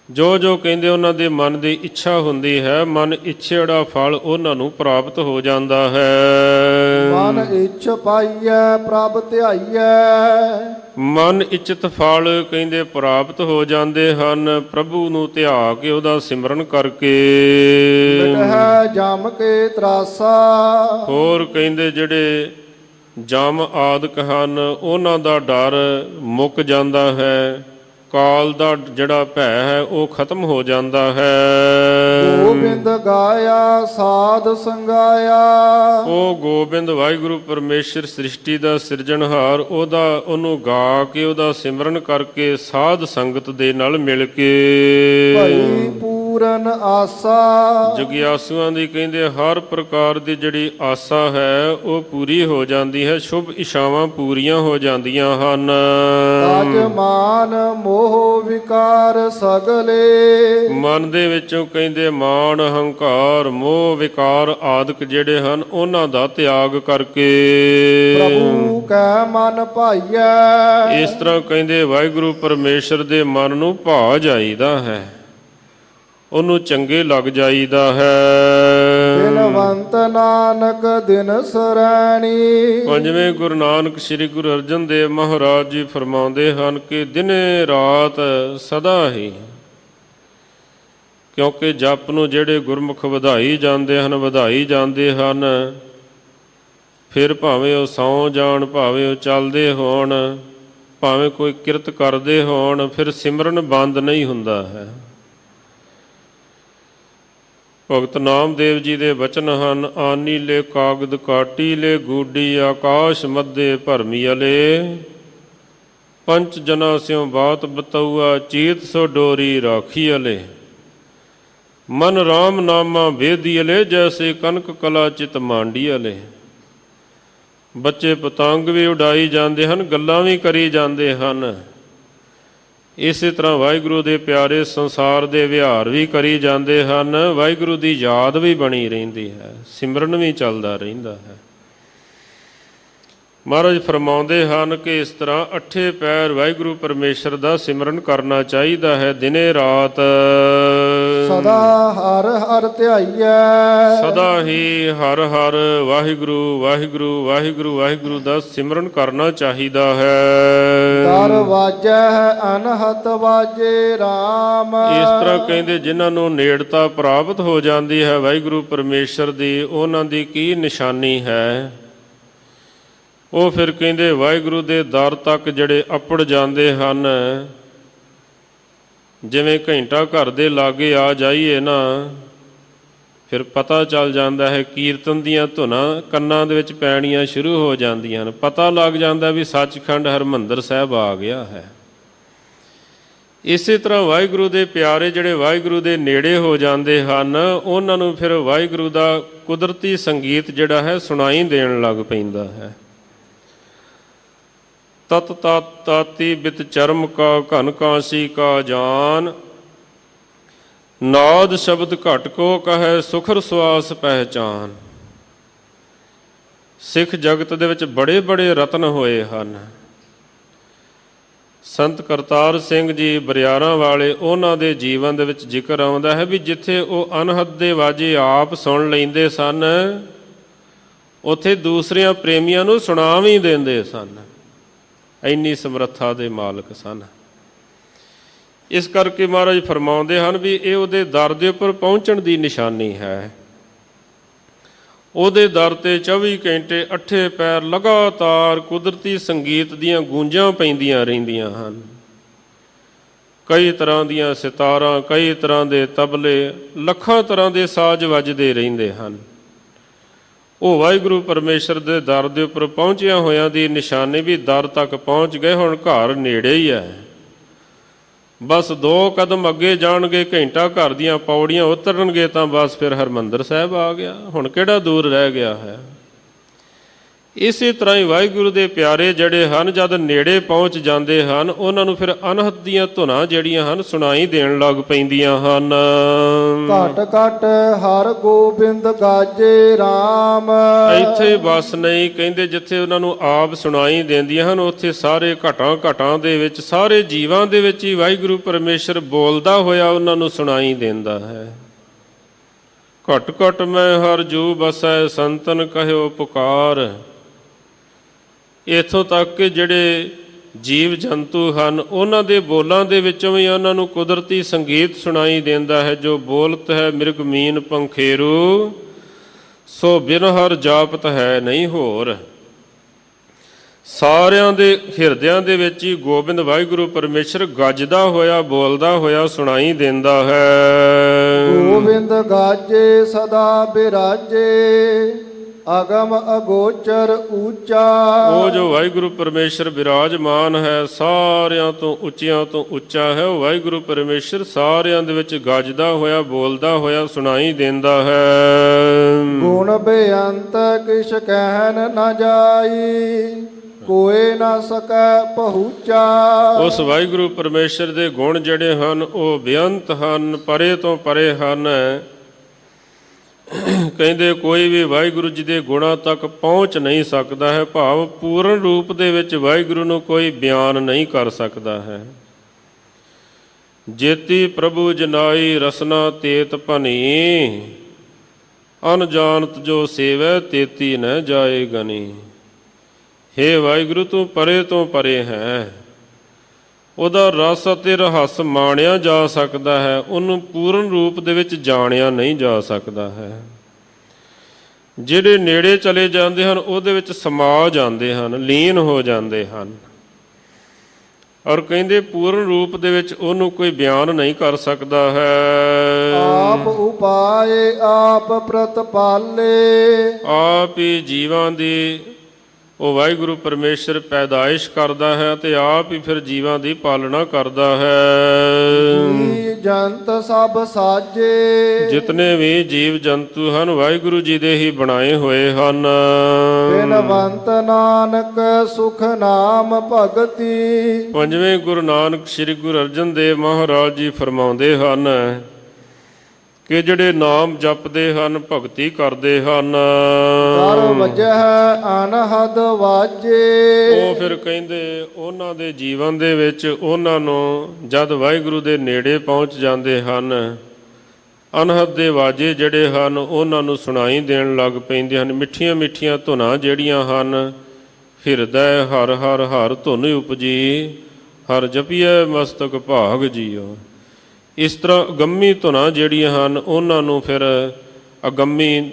ਜੋ ਜੋ ਕਹਿੰਦੇ ਉਹਨਾਂ ਦੇ ਮਨ ਦੀ ਇੱਛਾ ਹੁੰਦੀ ਹੈ, ਮਨ ਇੱਛੇੜਾ ਫਲ ਉਹਨਾਂ ਨੂੰ ਪ੍ਰਾਪਤ ਹੋ ਜਾਂਦਾ ਹੈ। ਮਨ ਇੱਛ ਪਾਈਐ ਪ੍ਰਭ ਧਿਆਈਐ, ਮਨ ਇੱਛਤ ਫਲ ਕਹਿੰਦੇ ਪ੍ਰਾਪਤ ਹੋ ਜਾਂਦੇ ਹਨ ਪ੍ਰਭੂ ਨੂੰ ਧਿਆ ਕੇ, ਉਹਦਾ ਸਿਮਰਨ ਕਰਕੇ। ਮਿਟਹਿ ਜਮ ਕੇ ਤਰਾਸਾ, ਹੋਰ ਕਹਿੰਦੇ ਜਿਹੜੇ ਜਮ ਆਦਿਕ ਹਨ ਉਹਨਾਂ ਦਾ ਡਰ ਮੁੱਕ ਜਾਂਦਾ ਹੈ, ਕਾਲ ਦਾ ਜਿਹੜਾ ਭੈ ਹੈ ਉਹ ਖਤਮ ਹੋ ਜਾਂਦਾ ਹੈ। ਗੋਬਿੰਦ ਗਾਇਆ ਸਾਧ ਸੰਗਾਇਆ, ਉਹ ਗੋਬਿੰਦ ਵਾਹਿਗੁਰੂ ਪਰਮੇਸ਼ਰ ਸ੍ਰਿਸ਼ਟੀ ਦਾ ਸਿਰਜਣਹਾਰ, ਉਹਨੂੰ ਗਾ ਕੇ, ਉਹਦਾ ਸਿਮਰਨ ਕਰਕੇ, ਸਾਧ ਸੰਗਤ ਦੇ ਨਾਲ ਮਿਲ ਕੇ ਭਈ ਪੂਰਨ ਆਸਾ, ਜਗਿਆਸੂਆਂ ਦੀ ਕਹਿੰਦੇ ਹਰ ਪ੍ਰਕਾਰ ਦੀ ਜਿਹੜੀ ਆਸਾ ਹੈ ਉਹ ਪੂਰੀ ਹੋ ਜਾਂਦੀ ਹੈ, ਸ਼ੁਭ ਇਛਾਵਾਂ ਪੂਰੀਆਂ ਹੋ ਜਾਂਦੀਆਂ ਹਨ। ਤਜ ਮਾਨ ਮੋਹ ਵਿਕਾਰ ਸਗਲੇ, ਮਨ ਦੇ ਵਿੱਚੋਂ ਕਹਿੰਦੇ ਮਾਣ ਹੰਕਾਰ ਮੋਹ ਵਿਕਾਰ ਆਦਿਕ ਜਿਹੜੇ ਹਨ ਉਹਨਾਂ ਦਾ ਤਿਆਗ ਕਰਕੇ ਪ੍ਰਭੂ ਕੈ ਮਨ ਭਾਈਐ, ਇਸ ਤਰ੍ਹਾਂ ਕਹਿੰਦੇ ਵਾਹਿਗੁਰੂ ਪਰਮੇਸ਼ਰ ਦੇ ਮਨ ਨੂੰ ਭਾ ਜਾਈਦਾ ਹੈ, ਉਹਨੂੰ ਚੰਗੇ ਲੱਗ ਜਾਈਦਾ ਹੈ। ਦਿਨਵੰਤ ਨਾਨਕ ਦਿਨ ਸਰੈਣੀ, ਪੰਜਵੇਂ ਗੁਰੂ ਨਾਨਕ ਸ੍ਰੀ ਗੁਰੂ ਅਰਜਨ ਦੇਵ ਮਹਾਰਾਜ ਜੀ ਫਰਮਾਉਂਦੇ ਹਨ ਕਿ ਦਿਨੇ ਰਾਤ ਸਦਾ ਹੀ, ਕਿਉਂਕਿ ਜਪ ਨੂੰ ਜਿਹੜੇ ਗੁਰਮੁਖ ਵਧਾਈ ਜਾਂਦੇ ਹਨ, ਫਿਰ ਭਾਵੇਂ ਉਹ ਸੌਂ ਜਾਣ, ਭਾਵੇਂ ਉਹ ਚੱਲਦੇ ਹੋਣ, ਭਾਵੇਂ ਕੋਈ ਕਿਰਤ ਕਰਦੇ ਹੋਣ, ਫਿਰ ਸਿਮਰਨ ਬੰਦ ਨਹੀਂ ਹੁੰਦਾ ਹੈ। ਭਗਤ ਨਾਮਦੇਵ ਜੀ ਦੇ ਬਚਨ ਹਨ, ਆਨੀ ਲੈ ਕਾਗਦ ਕਾਟੀ ਲੈ ਗੂਡੀ, ਆਕਾਸ਼ ਮੱਧੇ ਭਰਮੀ ਅਲੇ, ਪੰਚ ਜਨਾ ਸਿਉ ਬਾਤ ਬਤਉਆ, ਚੀਤ ਸੋ ਡੋਰੀ ਰਾਖੀ ਅਲੇ, ਮਨ ਰਾਮ ਨਾਮਾ ਵੇਦੀ ਅਲੇ, ਜੈਸੇ ਕਨਕ ਕਲਾ ਚਿਤ ਮਾਂਡੀ ਅਲੇ। ਬੱਚੇ ਪਤੰਗ ਵੀ ਉਡਾਈ ਜਾਂਦੇ ਹਨ, ਗੱਲਾਂ ਵੀ ਕਰੀ ਜਾਂਦੇ ਹਨ, ਇਸੇ ਤਰ੍ਹਾਂ ਵਾਹਿਗੁਰੂ ਦੇ ਪਿਆਰੇ ਸੰਸਾਰ ਦੇ ਵਿਹਾਰ ਵੀ ਕਰੀ ਜਾਂਦੇ ਹਨ, ਵਾਹਿਗੁਰੂ ਦੀ ਯਾਦ ਵੀ ਬਣੀ ਰਹਿੰਦੀ ਹੈ, ਸਿਮਰਨ ਵੀ ਚੱਲਦਾ ਰਹਿੰਦਾ ਹੈ। ਮਹਾਰਾਜ ਫਰਮਾਉਂਦੇ ਹਨ ਕਿ ਇਸ ਤਰ੍ਹਾਂ ਅੱਠੇ ਪੈਰ ਵਾਹਿਗੁਰੂ ਪਰਮੇਸ਼ਰ ਦਾ ਸਿਮਰਨ ਕਰਨਾ ਚਾਹੀਦਾ ਹੈ ਦਿਨੇ ਰਾਤ। ਸਦਾ ਹਰ ਹਰ ਧਿਆਈਐ, ਸਦਾ ਹੀ ਹਰ ਹਰ ਵਾਹਿਗੁਰੂ ਵਾਹਿਗੁਰੂ ਵਾਹਿਗੁਰੂ ਵਾਹਿਗੁਰੂ ਦਾ ਸਿਮਰਨ ਕਰਨਾ ਚਾਹੀਦਾ ਹੈ। ਦਰ ਵਾਜੈ ਅਨਹਤ ਵਾਜੇ RAM, ਇਸ ਤਰ੍ਹਾਂ ਕਹਿੰਦੇ ਜਿਨ੍ਹਾਂ ਨੂੰ ਨੇੜਤਾ ਪ੍ਰਾਪਤ ਹੋ ਜਾਂਦੀ ਹੈ ਵਾਹਿਗੁਰੂ ਪਰਮੇਸ਼ਰ ਦੀ, ਉਹਨਾਂ ਦੀ ਕੀ ਨਿਸ਼ਾਨੀ ਹੈ? ਉਹ ਫਿਰ ਕਹਿੰਦੇ ਵਾਹਿਗੁਰੂ ਦੇ ਦਰ ਤੱਕ ਜਿਹੜੇ ਅੱਪੜ ਜਾਂਦੇ ਹਨ, ਜਿਵੇਂ ਘੰਟਾ ਘਰ ਦੇ ਲਾਗੇ ਆ ਜਾਈਏ ਨਾ, ਫਿਰ ਪਤਾ ਚੱਲ ਜਾਂਦਾ ਹੈ, ਕੀਰਤਨ ਦੀਆਂ ਧੁਨਾਂ ਕੰਨਾਂ ਦੇ ਵਿੱਚ ਪੈਣੀਆਂ ਸ਼ੁਰੂ ਹੋ ਜਾਂਦੀਆਂ ਹਨ, ਪਤਾ ਲੱਗ ਜਾਂਦਾ ਵੀ ਸੱਚਖੰਡ ਹਰਿਮੰਦਰ ਸਾਹਿਬ ਆ ਗਿਆ ਹੈ। ਇਸੇ ਤਰ੍ਹਾਂ ਵਾਹਿਗੁਰੂ ਦੇ ਪਿਆਰੇ ਜਿਹੜੇ ਵਾਹਿਗੁਰੂ ਦੇ ਨੇੜੇ ਹੋ ਜਾਂਦੇ ਹਨ, ਉਹਨਾਂ ਨੂੰ ਫਿਰ ਵਾਹਿਗੁਰੂ ਦਾ ਕੁਦਰਤੀ ਸੰਗੀਤ ਜਿਹੜਾ ਹੈ ਸੁਣਾਈ ਦੇਣ ਲੱਗ ਪੈਂਦਾ ਹੈ। ਤਤ ਤਤ ਤਾਤੀ ਬਿਤ ਚਰਮ ਕਾ ਘਨ ਕਾਂਸੀ ਕਾ ਜਾਨ, ਨਾਦ ਸ਼ਬਦ ਘਟ ਕੋ ਕਹੈ ਸੁਖਰ ਸਵਾਸ ਪਹਿਚਾਨ। ਸਿੱਖ ਜਗਤ ਦੇ ਵਿੱਚ ਬੜੇ ਬੜੇ ਰਤਨ ਹੋਏ ਹਨ। ਸੰਤ ਕਰਤਾਰ ਸਿੰਘ ਜੀ ਬਰਿਆਰਾਂ ਵਾਲੇ, ਉਹਨਾਂ ਦੇ ਜੀਵਨ ਦੇ ਵਿੱਚ ਜ਼ਿਕਰ ਆਉਂਦਾ ਹੈ ਵੀ ਜਿੱਥੇ ਉਹ ਅਨਹਦ ਦੇ ਵਾਜੇ ਆਪ ਸੁਣ ਲੈਂਦੇ ਸਨ, ਉੱਥੇ ਦੂਸਰਿਆਂ ਪ੍ਰੇਮੀਆਂ ਨੂੰ ਸੁਣਾ ਵੀ ਦਿੰਦੇ ਸਨ, ਇੰਨੀ ਸਮਰੱਥਾ ਦੇ ਮਾਲਕ ਸਨ। ਇਸ ਕਰਕੇ ਮਹਾਰਾਜ ਫਰਮਾਉਂਦੇ ਹਨ ਵੀ ਇਹ ਉਹਦੇ ਦਰ ਦੇ ਉੱਪਰ ਪਹੁੰਚਣ ਦੀ ਨਿਸ਼ਾਨੀ ਹੈ। ਉਹਦੇ ਦਰ ਤੇ 24 ਘੰਟੇ ਅੱਠੇ ਪੈਰ ਲਗਾਤਾਰ ਕੁਦਰਤੀ ਸੰਗੀਤ ਦੀਆਂ ਗੂੰਜਾਂ ਪੈਂਦੀਆਂ ਰਹਿੰਦੀਆਂ ਹਨ। ਕਈ ਤਰ੍ਹਾਂ ਦੀਆਂ ਸਿਤਾਰਾਂ, ਕਈ ਤਰ੍ਹਾਂ ਦੇ ਤਬਲੇ, ਲੱਖਾਂ ਤਰ੍ਹਾਂ ਦੇ ਸਾਜ਼ ਵੱਜਦੇ ਰਹਿੰਦੇ ਹਨ। ਉਹ ਵਾਹਿਗੁਰੂ ਪਰਮੇਸ਼ਰ ਦੇ ਦਰ ਦੇ ਉੱਪਰ ਪਹੁੰਚਿਆ ਹੋਇਆਂ ਦੀ ਨਿਸ਼ਾਨੀ ਵੀ ਦਰ ਤੱਕ ਪਹੁੰਚ ਗਏ, ਹੁਣ ਘਰ ਨੇੜੇ ਹੀ ਹੈ। ਬਸ 2 ਕਦਮ ਅੱਗੇ ਜਾਣਗੇ, ਘੰਟਾ ਘਰ ਦੀਆਂ ਪੌੜੀਆਂ ਉਤਰਨਗੇ ਤਾਂ ਬਸ ਫਿਰ ਹਰਿਮੰਦਰ ਸਾਹਿਬ ਆ ਗਿਆ, ਹੁਣ ਕਿਹੜਾ ਦੂਰ ਰਹਿ ਗਿਆ ਹੈ। ਇਸੇ ਤਰ੍ਹਾਂ ਹੀ ਵਾਹਿਗੁਰੂ ਦੇ ਪਿਆਰੇ ਜਿਹੜੇ ਹਨ ਜਦ ਨੇੜੇ ਪਹੁੰਚ ਜਾਂਦੇ ਹਨ ਉਹਨਾਂ ਨੂੰ ਫਿਰ ਅਨਹਦ ਦੀਆਂ ਧੁਨਾਂ ਜਿਹੜੀਆਂ ਹਨ ਸੁਣਾਈ ਦੇਣ ਲੱਗ ਪੈਂਦੀਆਂ ਹਨ। ਘਟ ਘਟ ਹਰ ਗੋਬਿੰਦ ਗਾਜੇ RAM। ਇੱਥੇ ਹੀ ਬਸ ਨਹੀਂ, ਕਹਿੰਦੇ ਜਿੱਥੇ ਉਹਨਾਂ ਨੂੰ ਆਪ ਸੁਣਾਈ ਦਿੰਦੀਆਂ ਹਨ ਉੱਥੇ ਸਾਰੇ ਘਟਾਂ ਘਟਾਂ ਦੇ ਵਿੱਚ ਸਾਰੇ ਜੀਵਾਂ ਦੇ ਵਿੱਚ ਹੀ ਵਾਹਿਗੁਰੂ ਪਰਮੇਸ਼ਰ ਬੋਲਦਾ ਹੋਇਆ ਉਹਨਾਂ ਨੂੰ ਸੁਣਾਈ ਦਿੰਦਾ ਹੈ। ਘਟ ਘਟ ਮੈਂ ਹਰ ਜੂ ਬਸੈ ਸੰਤਨ ਕਹਿਓ ਪੁਕਾਰ। ਇੱਥੋਂ ਤੱਕ ਕਿ ਜਿਹੜੇ ਜੀਵ ਜੰਤੂ ਹਨ ਉਹਨਾਂ ਦੇ ਬੋਲਾਂ ਦੇ ਵਿੱਚੋਂ ਵੀ ਉਹਨਾਂ ਨੂੰ ਕੁਦਰਤੀ ਸੰਗੀਤ ਸੁਣਾਈ ਦਿੰਦਾ ਹੈ। ਜੋ ਬੋਲਤ ਹੈ ਮਿਰਗ ਮੀਨ ਪੰਖੇਰੂ, ਸੋ ਬਿਨ ਹਰ ਜਾਪਤ ਹੈ ਨਹੀਂ ਹੋਰ। ਸਾਰਿਆਂ ਦੇ ਹਿਰਦਿਆਂ ਦੇ ਵਿੱਚ ਹੀ ਗੋਬਿੰਦ ਵਾਹਿਗੁਰੂ ਪਰਮੇਸ਼ਰ ਗੱਜਦਾ ਹੋਇਆ ਬੋਲਦਾ ਹੋਇਆ ਸੁਣਾਈ ਦਿੰਦਾ ਹੈ। ਗੋਬਿੰਦ ਗਾਜੇ ਸਦਾ ਬਿਰਾਜੇ, ਅਗਮ ਅਗੋਚਰ ਊਚਾ। ਉਹ ਜੋ ਵਾਹਿਗੁਰੂ ਪਰਮੇਸ਼ਰ ਬਿਰਾਜਮਾਨ ਹੈ ਸਾਰਿਆਂ ਤੋਂ ਉੱਚਿਆਂ ਤੋਂ ਉੱਚਾ ਹੈ। ਉਹ ਵਾਹਿਗੁਰੂ ਪਰਮੇਸ਼ਰ ਸਾਰਿਆਂ ਦੇ ਵਿੱਚ ਗੱਜਦਾ ਹੋਇਆ ਬੋਲਦਾ ਹੋਇਆ ਸੁਣਾਈ ਦਿੰਦਾ ਹੈ। ਗੁਣ ਬੇਅੰਤ ਕਿਛ ਕਹਿਨ ਨ ਜਾਈ, ਕੋਏ ਨਾ ਸਕੈ ਪਹੁੰਚਾ। ਉਸ ਵਾਹਿਗੁਰੂ ਪਰਮੇਸ਼ਰ ਦੇ ਗੁਣ ਜਿਹੜੇ ਹਨ ਉਹ ਬੇਅੰਤ ਹਨ, ਪਰੇ ਤੋਂ ਪਰੇ ਹਨ। ਕਹਿੰਦੇ ਕੋਈ ਵੀ ਵਾਹਿਗੁਰੂ ਜੀ ਦੇ ਗੁਣਾਂ ਤੱਕ ਪਹੁੰਚ ਨਹੀਂ ਸਕਦਾ ਹੈ, ਭਾਵ ਪੂਰਨ ਰੂਪ ਦੇ ਵਿੱਚ ਵਾਹਿਗੁਰੂ ਨੂੰ ਕੋਈ ਬਿਆਨ ਨਹੀਂ ਕਰ ਸਕਦਾ ਹੈ। ਜੇਤੀ ਪ੍ਰਭੂ ਜਨਾਈ ਰਸਨਾ ਤੇਤ ਭਨੀ, ਅਨਜਾਨਤ ਜੋ ਸੇਵੈ ਤੇਤੀ ਨ ਜਾਏ ਗਨੀ। ਹੇ ਵਾਹਿਗੁਰੂ ਤੂੰ ਪਰੇ ਤੋਂ ਪਰੇ ਹੈ, ਉਹਦਾ ਰਸ ਅਤੇ ਰਹੱਸ ਮਾਣਿਆ ਜਾ ਸਕਦਾ ਹੈ, ਉਹਨੂੰ ਪੂਰਨ ਰੂਪ ਦੇ ਵਿੱਚ ਜਾਣਿਆ ਨਹੀਂ ਜਾ ਸਕਦਾ ਹੈ। ਜਿਹੜੇ ਨੇੜੇ ਚਲੇ ਜਾਂਦੇ ਹਨ ਉਹਦੇ ਵਿੱਚ ਸਮਾ ਜਾਂਦੇ ਹਨ, ਲੀਨ ਹੋ ਜਾਂਦੇ ਹਨ। ਔਰ ਕਹਿੰਦੇ ਪੂਰਨ ਰੂਪ ਦੇ ਵਿੱਚ ਉਹਨੂੰ ਕੋਈ ਬਿਆਨ ਨਹੀਂ ਕਰ ਸਕਦਾ ਹੈ। ਆਪ ਉਪਾਏ ਆਪ ਪ੍ਰਤਪਾਲੇ, ਆਪ ਹੀ ਜੀਵਾਂ ਦੀ ਉਹ ਵਾਹਿਗੁਰੂ ਪਰਮੇਸ਼ਰ ਪੈਦਾਇਸ਼ ਕਰਦਾ ਹੈ ਤੇ ਆਪ ਹੀ ਫਿਰ ਜੀਵਾਂ ਦੀ ਪਾਲਣਾ ਕਰਦਾ ਹੈ। ਜੀ ਜੰਤ ਸਭ ਸਾਜੇ, ਜਿਤਨੇ ਵੀ ਜੀਵ ਜੰਤੂ ਹਨ ਵਾਹਿਗੁਰੂ ਜੀ ਦੇ ਹੀ ਬਣਾਏ ਹੋਏ ਹਨ। ਬਿਨਵੰਤ ਨਾਨਕ ਸੁਖ ਨਾਮ ਭਗਤੀ। ਪੰਜਵੇਂ ਗੁਰੂ ਨਾਨਕ ਸ੍ਰੀ ਗੁਰੂ ਅਰਜਨ ਦੇਵ ਮਹਾਰਾਜ ਜੀ ਫਰਮਾਉਂਦੇ ਹਨ ਕਿ ਜਿਹੜੇ ਨਾਮ ਜਪਦੇ ਹਨ ਭਗਤੀ ਕਰਦੇ ਹਨ, ਕਰ ਵਜਹ ਅਨਹਦ ਵਾਜੇ। ਉਹ ਫਿਰ ਕਹਿੰਦੇ ਉਹਨਾਂ ਦੇ ਜੀਵਨ ਦੇ ਵਿੱਚ ਉਹਨਾਂ ਨੂੰ ਜਦ ਵਾਹਿਗੁਰੂ ਦੇ ਨੇੜੇ ਪਹੁੰਚ ਜਾਂਦੇ ਹਨ ਅਨਹਦ ਦੇ ਵਾਜੇ ਜਿਹੜੇ ਹਨ ਉਹਨਾਂ ਨੂੰ ਸੁਣਾਈ ਦੇਣ ਲੱਗ ਪੈਂਦੇ ਹਨ। ਮਿੱਠੀਆਂ ਮਿੱਠੀਆਂ ਧੁਨਾਂ ਜਿਹੜੀਆਂ ਹਨ, ਹਿਰਦੈ ਹਰ ਹਰ ਹਰ ਧੁਨ ਉਪਜੀ, ਹਰ ਜਪੀਐ ਮਸਤਕ ਭਾਗ ਜੀਓ। ਇਸ ਤਰ੍ਹਾਂ ਅਗੰਮੀ ਧੁਨਾਂ ਜਿਹੜੀਆਂ ਹਨ ਉਹਨਾਂ ਨੂੰ ਫਿਰ ਅਗੰਮੀ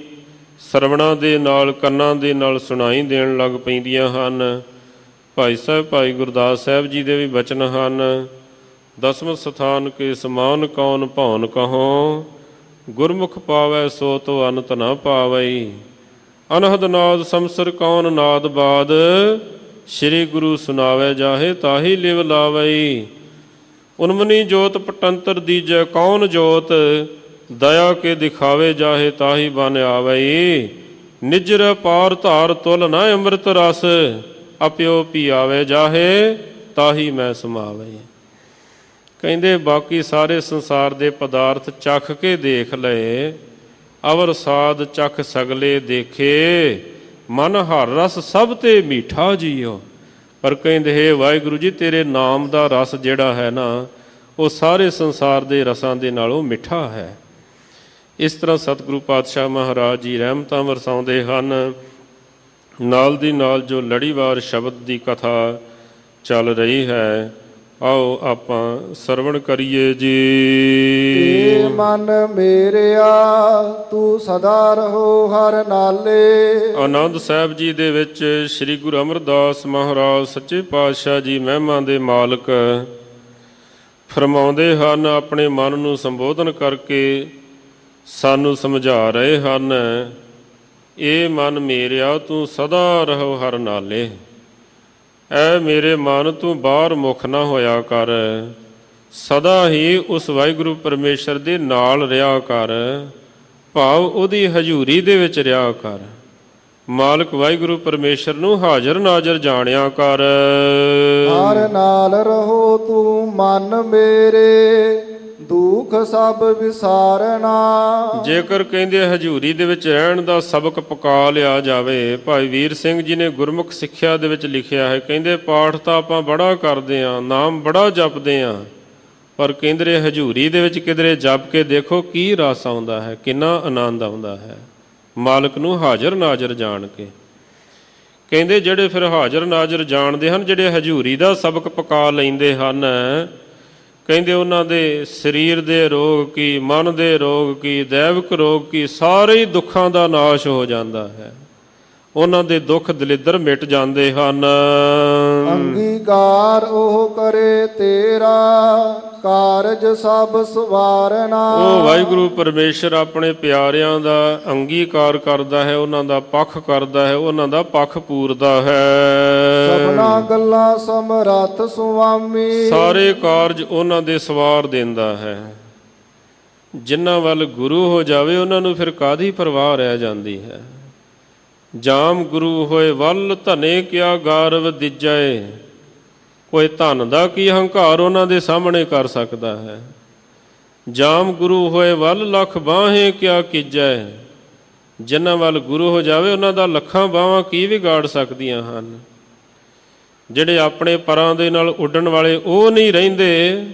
ਸਰਵਣਾਂ ਦੇ ਨਾਲ ਕੰਨਾਂ ਦੇ ਨਾਲ ਸੁਣਾਈ ਦੇਣ ਲੱਗ ਪੈਂਦੀਆਂ ਹਨ। ਭਾਈ ਸਾਹਿਬ ਭਾਈ ਗੁਰਦਾਸ ਸਾਹਿਬ ਜੀ ਦੇ ਵੀ ਬਚਨ ਹਨ, ਦਸਮ ਸਥਾਨ ਕੇ ਸਮਾਨ ਕੌਣ ਭਉਨ ਕਹੋ, ਗੁਰਮੁਖ ਪਾਵੈ ਸੋ ਤੋ ਅਨੰਤ ਨਾ ਪਾਵਈ। ਅਨਹਦ ਨਾਦ ਸੰਸਰ ਕੌਣ ਨਾਦ ਬਾਦ, ਸ੍ਰੀ ਗੁਰੂ ਸੁਨਾਵੈ ਜਾਹੇ ਤਾਹੀ ਲਿਵ ਲਾਵਈ। ਉਨਮਨੀ ਜੋਤ ਪਟੰਤਰ ਦੀਜੈ ਕੌਣ ਜੋਤ, ਦਇਆ ਕੇ ਦਿਖਾਵੇ ਜਾਹੇ ਤਾਹੀ ਬਨ ਆਵਈ। ਨਿਜਰ ਪਾਰ ਧਾਰ ਤੁਲ ਨਾ ਅੰਮ੍ਰਿਤ ਰਸ, ਅਪਿਓ ਪੀਆਵੇ ਜਾਹੇ ਤਾਹੀ ਮੈਂ ਸਮਾਵਈ। ਕਹਿੰਦੇ ਬਾਕੀ ਸਾਰੇ ਸੰਸਾਰ ਦੇ ਪਦਾਰਥ ਚੱਖ ਕੇ ਦੇਖ ਲਏ, ਅਵਰ ਸਾਧ ਚੱਖ ਸਗਲੇ ਦੇਖੇ, ਮਨ ਹਰ ਰਸ ਸਭ ਤੇ ਮੀਠਾ ਜੀਓ। ਪਰ ਕਹਿੰਦੇ ਹੈ ਵਾਹਿਗੁਰੂ ਜੀ ਤੇਰੇ ਨਾਮ ਦਾ ਰਸ ਜਿਹੜਾ ਹੈ ਨਾ ਉਹ ਸਾਰੇ ਸੰਸਾਰ ਦੇ ਰਸਾਂ ਦੇ ਨਾਲੋਂ ਮਿੱਠਾ ਹੈ। ਇਸ ਤਰ੍ਹਾਂ ਸਤਿਗੁਰੂ ਪਾਤਸ਼ਾਹ ਮਹਾਰਾਜ ਜੀ ਰਹਿਮਤਾਂ ਵਰਸਾਉਂਦੇ ਹਨ। ਨਾਲ ਦੀ ਨਾਲ ਜੋ ਲੜੀਵਾਰ ਸ਼ਬਦ ਦੀ ਕਥਾ ਚੱਲ ਰਹੀ ਹੈ, ਆਓ ਆਪਾਂ ਸਰਵਣ ਕਰੀਏ ਜੀ। ਏ ਮਨ ਮੇਰਿਆ ਤੂੰ ਸਦਾ ਰਹੋ ਹਰ ਨਾਲੇ। ਆਨੰਦ ਸਾਹਿਬ ਜੀ ਦੇ ਵਿੱਚ ਸ੍ਰੀ ਗੁਰੂ ਅਮਰਦਾਸ ਮਹਾਰਾਜ ਸੱਚੇ ਪਾਤਸ਼ਾਹ ਜੀ ਮਹਿਮਾ ਦੇ ਮਾਲਕ ਫਰਮਾਉਂਦੇ ਹਨ, ਆਪਣੇ ਮਨ ਨੂੰ ਸੰਬੋਧਨ ਕਰਕੇ ਸਾਨੂੰ ਸਮਝਾ ਰਹੇ ਹਨ। ਇਹ ਮਨ ਮੇਰਿਆ ਤੂੰ ਸਦਾ ਰਹੋ ਹਰ ਨਾਲੇ। ਐ ਮੇਰੇ ਮਨ ਤੂੰ ਬਾਹਰ ਮੁਖ ਨਾ ਹੋਇਆ ਕਰ, ਸਦਾ ਹੀ ਉਸ ਵਾਹਿਗੁਰੂ ਪਰਮੇਸ਼ਰ ਦੇ ਨਾਲ ਰਿਹਾ ਕਰ, ਭਾਵ ਉਹਦੀ ਹਜ਼ੂਰੀ ਦੇ ਵਿੱਚ ਰਿਹਾ ਕਰ। ਮਾਲਕ ਵਾਹਿਗੁਰੂ ਪਰਮੇਸ਼ਰ ਨੂੰ ਹਾਜ਼ਰ ਨਾਜ਼ਰ ਜਾਣਿਆ ਕਰ। ਹਰ ਨਾਲ ਰਹੋ ਤੂੰ ਮਨ ਮੇਰੇ, ਦੁੱਖ ਸਭ ਵਿਸਾਰਨਾ। ਜੇਕਰ ਕਹਿੰਦੇ ਹਜ਼ੂਰੀ ਦੇ ਵਿੱਚ ਰਹਿਣ ਦਾ ਸਬਕ ਪਕਾ ਲਿਆ ਜਾਵੇ, ਭਾਈ ਵੀਰ ਸਿੰਘ ਜੀ ਨੇ ਗੁਰਮੁਖ ਸਿੱਖਿਆ ਦੇ ਵਿੱਚ ਲਿਖਿਆ ਹੈ, ਕਹਿੰਦੇ ਪਾਠ ਤਾਂ ਆਪਾਂ ਬੜਾ ਕਰਦੇ ਆਂ, ਨਾਮ ਬੜਾ ਜਪਦੇ ਆਂ, ਪਰ ਕਹਿੰਦੇ ਹਜ਼ੂਰੀ ਦੇ ਵਿੱਚ ਕਿਧਰੇ ਜਪ ਕੇ ਦੇਖੋ ਕੀ ਰਸ ਆਉਂਦਾ ਹੈ, ਕਿੰਨਾ ਆਨੰਦ ਆਉਂਦਾ ਹੈ ਮਾਲਕ ਨੂੰ ਹਾਜ਼ਰ ਨਾਜ਼ਰ ਜਾਣ ਕੇ। ਕਹਿੰਦੇ ਜਿਹੜੇ ਫਿਰ ਹਾਜ਼ਰ ਨਾਜ਼ਰ ਜਾਣਦੇ ਹਨ, ਜਿਹੜੇ ਹਜ਼ੂਰੀ ਦਾ ਸਬਕ ਪਕਾ ਲੈਂਦੇ ਹਨ, ਕਹਿੰਦੇ ਉਹਨਾਂ ਦੇ ਸਰੀਰ ਦੇ ਰੋਗ ਕੀ, ਮਨ ਦੇ ਰੋਗ ਕੀ, ਦੈਵਿਕ ਰੋਗ ਕੀ, ਸਾਰੇ ਹੀ ਦੁੱਖਾਂ ਦਾ ਨਾਸ਼ ਹੋ ਜਾਂਦਾ ਹੈ। ਉਹਨਾਂ ਦੇ ਦੁੱਖ ਦਲਿੱਦਰ ਮਿਟ ਜਾਂਦੇ ਹਨ। ਅੰਗੀਕਾਰ ਉਹ ਕਰੇ ਤੇਰਾ, ਕਾਰਜ ਸਭ ਸਵਾਰਨਾ। ਉਹ ਵਾਹਿਗੁਰੂ ਪਰਮੇਸ਼ਰ ਆਪਣੇ ਪਿਆਰਿਆਂ ਦਾ ਅੰਗੀਕਾਰ ਕਰਦਾ ਹੈ, ਉਹਨਾਂ ਦਾ ਪੱਖ ਕਰਦਾ ਹੈ, ਉਹਨਾਂ ਦਾ ਪੱਖ ਪੂਰਦਾ ਹੈ। ਸਭਨਾ ਗੱਲਾਂ ਸਮਰੱਥ ਸੁਆਮੀ, ਸਾਰੇ ਕਾਰਜ ਉਹਨਾਂ ਦੇ ਸਵਾਰ ਦਿੰਦਾ ਹੈ। ਜਿਨ੍ਹਾਂ ਵੱਲ ਗੁਰੂ ਹੋ ਜਾਵੇ ਉਹਨਾਂ ਨੂੰ ਫਿਰ ਕਾਹਦੀ ਪਰਵਾਹ ਰਹਿ ਜਾਂਦੀ ਹੈ। ਜਾਮ ਗੁਰੂ ਹੋਏ ਵੱਲ ਧਨੇ ਕਿਆ ਗਾਰਵ ਦਿਜੈ, ਕੋਈ ਧਨ ਦਾ ਕੀ ਹੰਕਾਰ ਉਹਨਾਂ ਦੇ ਸਾਹਮਣੇ ਕਰ ਸਕਦਾ ਹੈ। ਜਾਮ ਗੁਰੂ ਹੋਏ ਵੱਲ ਲੱਖ ਬਾਹੇ ਕਿਆ ਕੀਜੈ, ਜਿਨ੍ਹਾਂ ਵੱਲ ਗੁਰੂ ਹੋ ਜਾਵੇ ਉਹਨਾਂ ਦਾ ਲੱਖਾਂ ਬਾਹਾਂ ਕੀ ਵਿਗਾੜ ਸਕਦੀਆਂ ਹਨ। ਜਿਹੜੇ ਆਪਣੇ ਪਰਾਂ ਦੇ ਨਾਲ ਉੱਡਣ ਵਾਲੇ ਉਹ ਨਹੀਂ ਰਹਿੰਦੇ,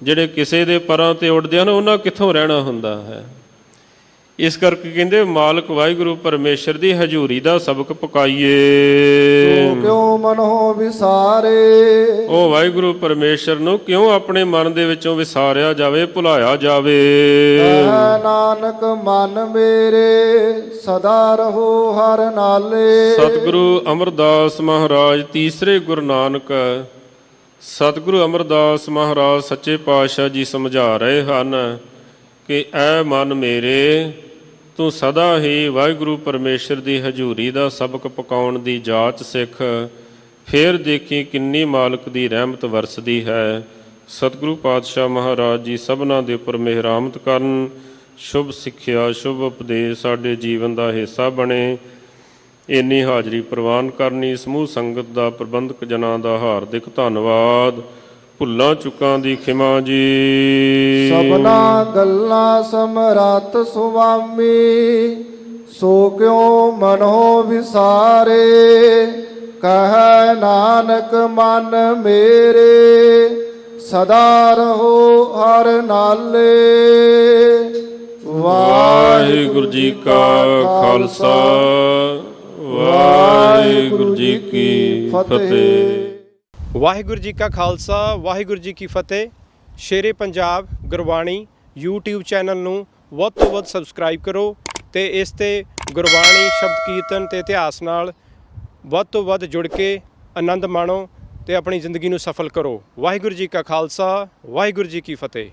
ਜਿਹੜੇ ਕਿਸੇ ਦੇ ਪਰਾਂ ਤੇ ਉੱਡਦੇ ਹਨ ਉਹਨਾਂ ਕਿੱਥੋਂ ਰਹਿਣਾ ਹੁੰਦਾ ਹੈ। ਇਸ ਕਰਕੇ ਕਹਿੰਦੇ ਮਾਲਕ ਵਾਹਿਗੁਰੂ ਪਰਮੇਸ਼ਰ ਦੀ ਹਜ਼ੂਰੀ ਦਾ ਸਬਕ ਪਕਾਈਏ। ਸੋ ਕਿਉ ਮਨੋ ਵਿਸਾਰੇ, ਉਹ ਵਾਹਿਗੁਰੂ ਪਰਮੇਸ਼ਰ ਨੂੰ ਕਿਉਂ ਆਪਣੇ ਮਨ ਦੇ ਵਿੱਚੋਂ ਵਿਸਾਰਿਆ ਜਾਵੇ, ਭੁਲਾਇਆ ਜਾਵੇ। ਕਹਿ ਨਾਨਕ ਮਨ ਮੇਰੇ, ਸਦਾ ਰਹੋ ਹਰ ਨਾਲੇ। ਸਤਿਗੁਰੂ ਅਮਰਦਾਸ ਮਹਾਰਾਜ ਤੀਸਰੇ ਗੁਰੂ ਨਾਨਕ ਸਤਿਗੁਰੂ ਅਮਰਦਾਸ ਮਹਾਰਾਜ ਸੱਚੇ ਪਾਤਸ਼ਾਹ ਜੀ ਸਮਝਾ ਰਹੇ ਹਨ ਕਿ ਐ ਮਨ ਮੇਰੇ, ਤੂੰ ਸਦਾ ਹੀ ਵਾਹਿਗੁਰੂ ਪਰਮੇਸ਼ਰ ਦੀ ਹਜ਼ੂਰੀ ਦਾ ਸਬਕ ਪਕਾਉਣ ਦੀ ਜਾਚ ਸਿੱਖ, ਫੇਰ ਦੇਖੀ ਕਿੰਨੀ ਮਾਲਕ ਦੀ ਰਹਿਮਤ ਵਰਸਦੀ ਹੈ। ਸਤਿਗੁਰੂ ਪਾਤਸ਼ਾਹ ਮਹਾਰਾਜ ਜੀ ਸਭਨਾਂ ਦੇ ਉੱਪਰ ਮਿਹਰਾਮਤ ਕਰਨ, ਸ਼ੁਭ ਸਿੱਖਿਆ ਸ਼ੁਭ ਉਪਦੇਸ਼ ਸਾਡੇ ਜੀਵਨ ਦਾ ਹਿੱਸਾ ਬਣੇ। ਇੰਨੀ ਹਾਜ਼ਰੀ ਪ੍ਰਵਾਨ ਕਰਨੀ ਸਮੂਹ ਸੰਗਤ ਦਾ, ਪ੍ਰਬੰਧਕ ਜਨਾਂ ਦਾ ਹਾਰਦਿਕ ਧੰਨਵਾਦ। ਭੁੱਲਾਂ ਚੁੱਕਾਂ ਦੀ ਖਿਮਾ ਜੀ। ਸਭਨਾ ਗੱਲਾਂ ਸਮਰੱਥ ਸੁਆਮੀ, ਸੋ ਕਿਉ ਮਨੋ ਵਿਸਾਰੇ। ਕਹਿ ਨਾਨਕ ਮਨ ਮੇਰੇ, ਸਦਾ ਰਹੋ ਹਰ ਨਾਲੇ। ਵਾਹਿਗੁਰੂ ਜੀ ਕਾ ਖਾਲਸਾ, ਵਾਹਿਗੁਰੂ ਜੀ ਕੀ ਫਤਿਹ। ਵਾਹਿਗੁਰੂ ਜੀ ਕਾ ਖਾਲਸਾ, ਵਾਹਿਗੁਰੂ ਜੀ ਕੀ ਫਤਿਹ। ਸ਼ੇਰੇ ਪੰਜਾਬ ਗੁਰਬਾਣੀ YouTube ਚੈਨਲ ਨੂੰ ਵੱਧ ਤੋਂ ਵੱਧ ਸਬਸਕ੍ਰਾਈਬ ਕਰੋ ਤੇ ਇਸ ਤੇ ਗੁਰਬਾਣੀ, ਸ਼ਬਦ ਕੀਰਤਨ ਤੇ ਇਤਿਹਾਸ ਨਾਲ ਵੱਧ ਤੋਂ ਵੱਧ ਜੁੜ ਕੇ ਆਨੰਦ ਮਾਣੋ ਤੇ ਆਪਣੀ ਜ਼ਿੰਦਗੀ ਨੂੰ ਸਫਲ ਕਰੋ। ਵਾਹਿਗੁਰੂ ਜੀ ਕਾ ਖਾਲਸਾ, ਵਾਹਿਗੁਰੂ ਜੀ ਕੀ ਫਤਿਹ।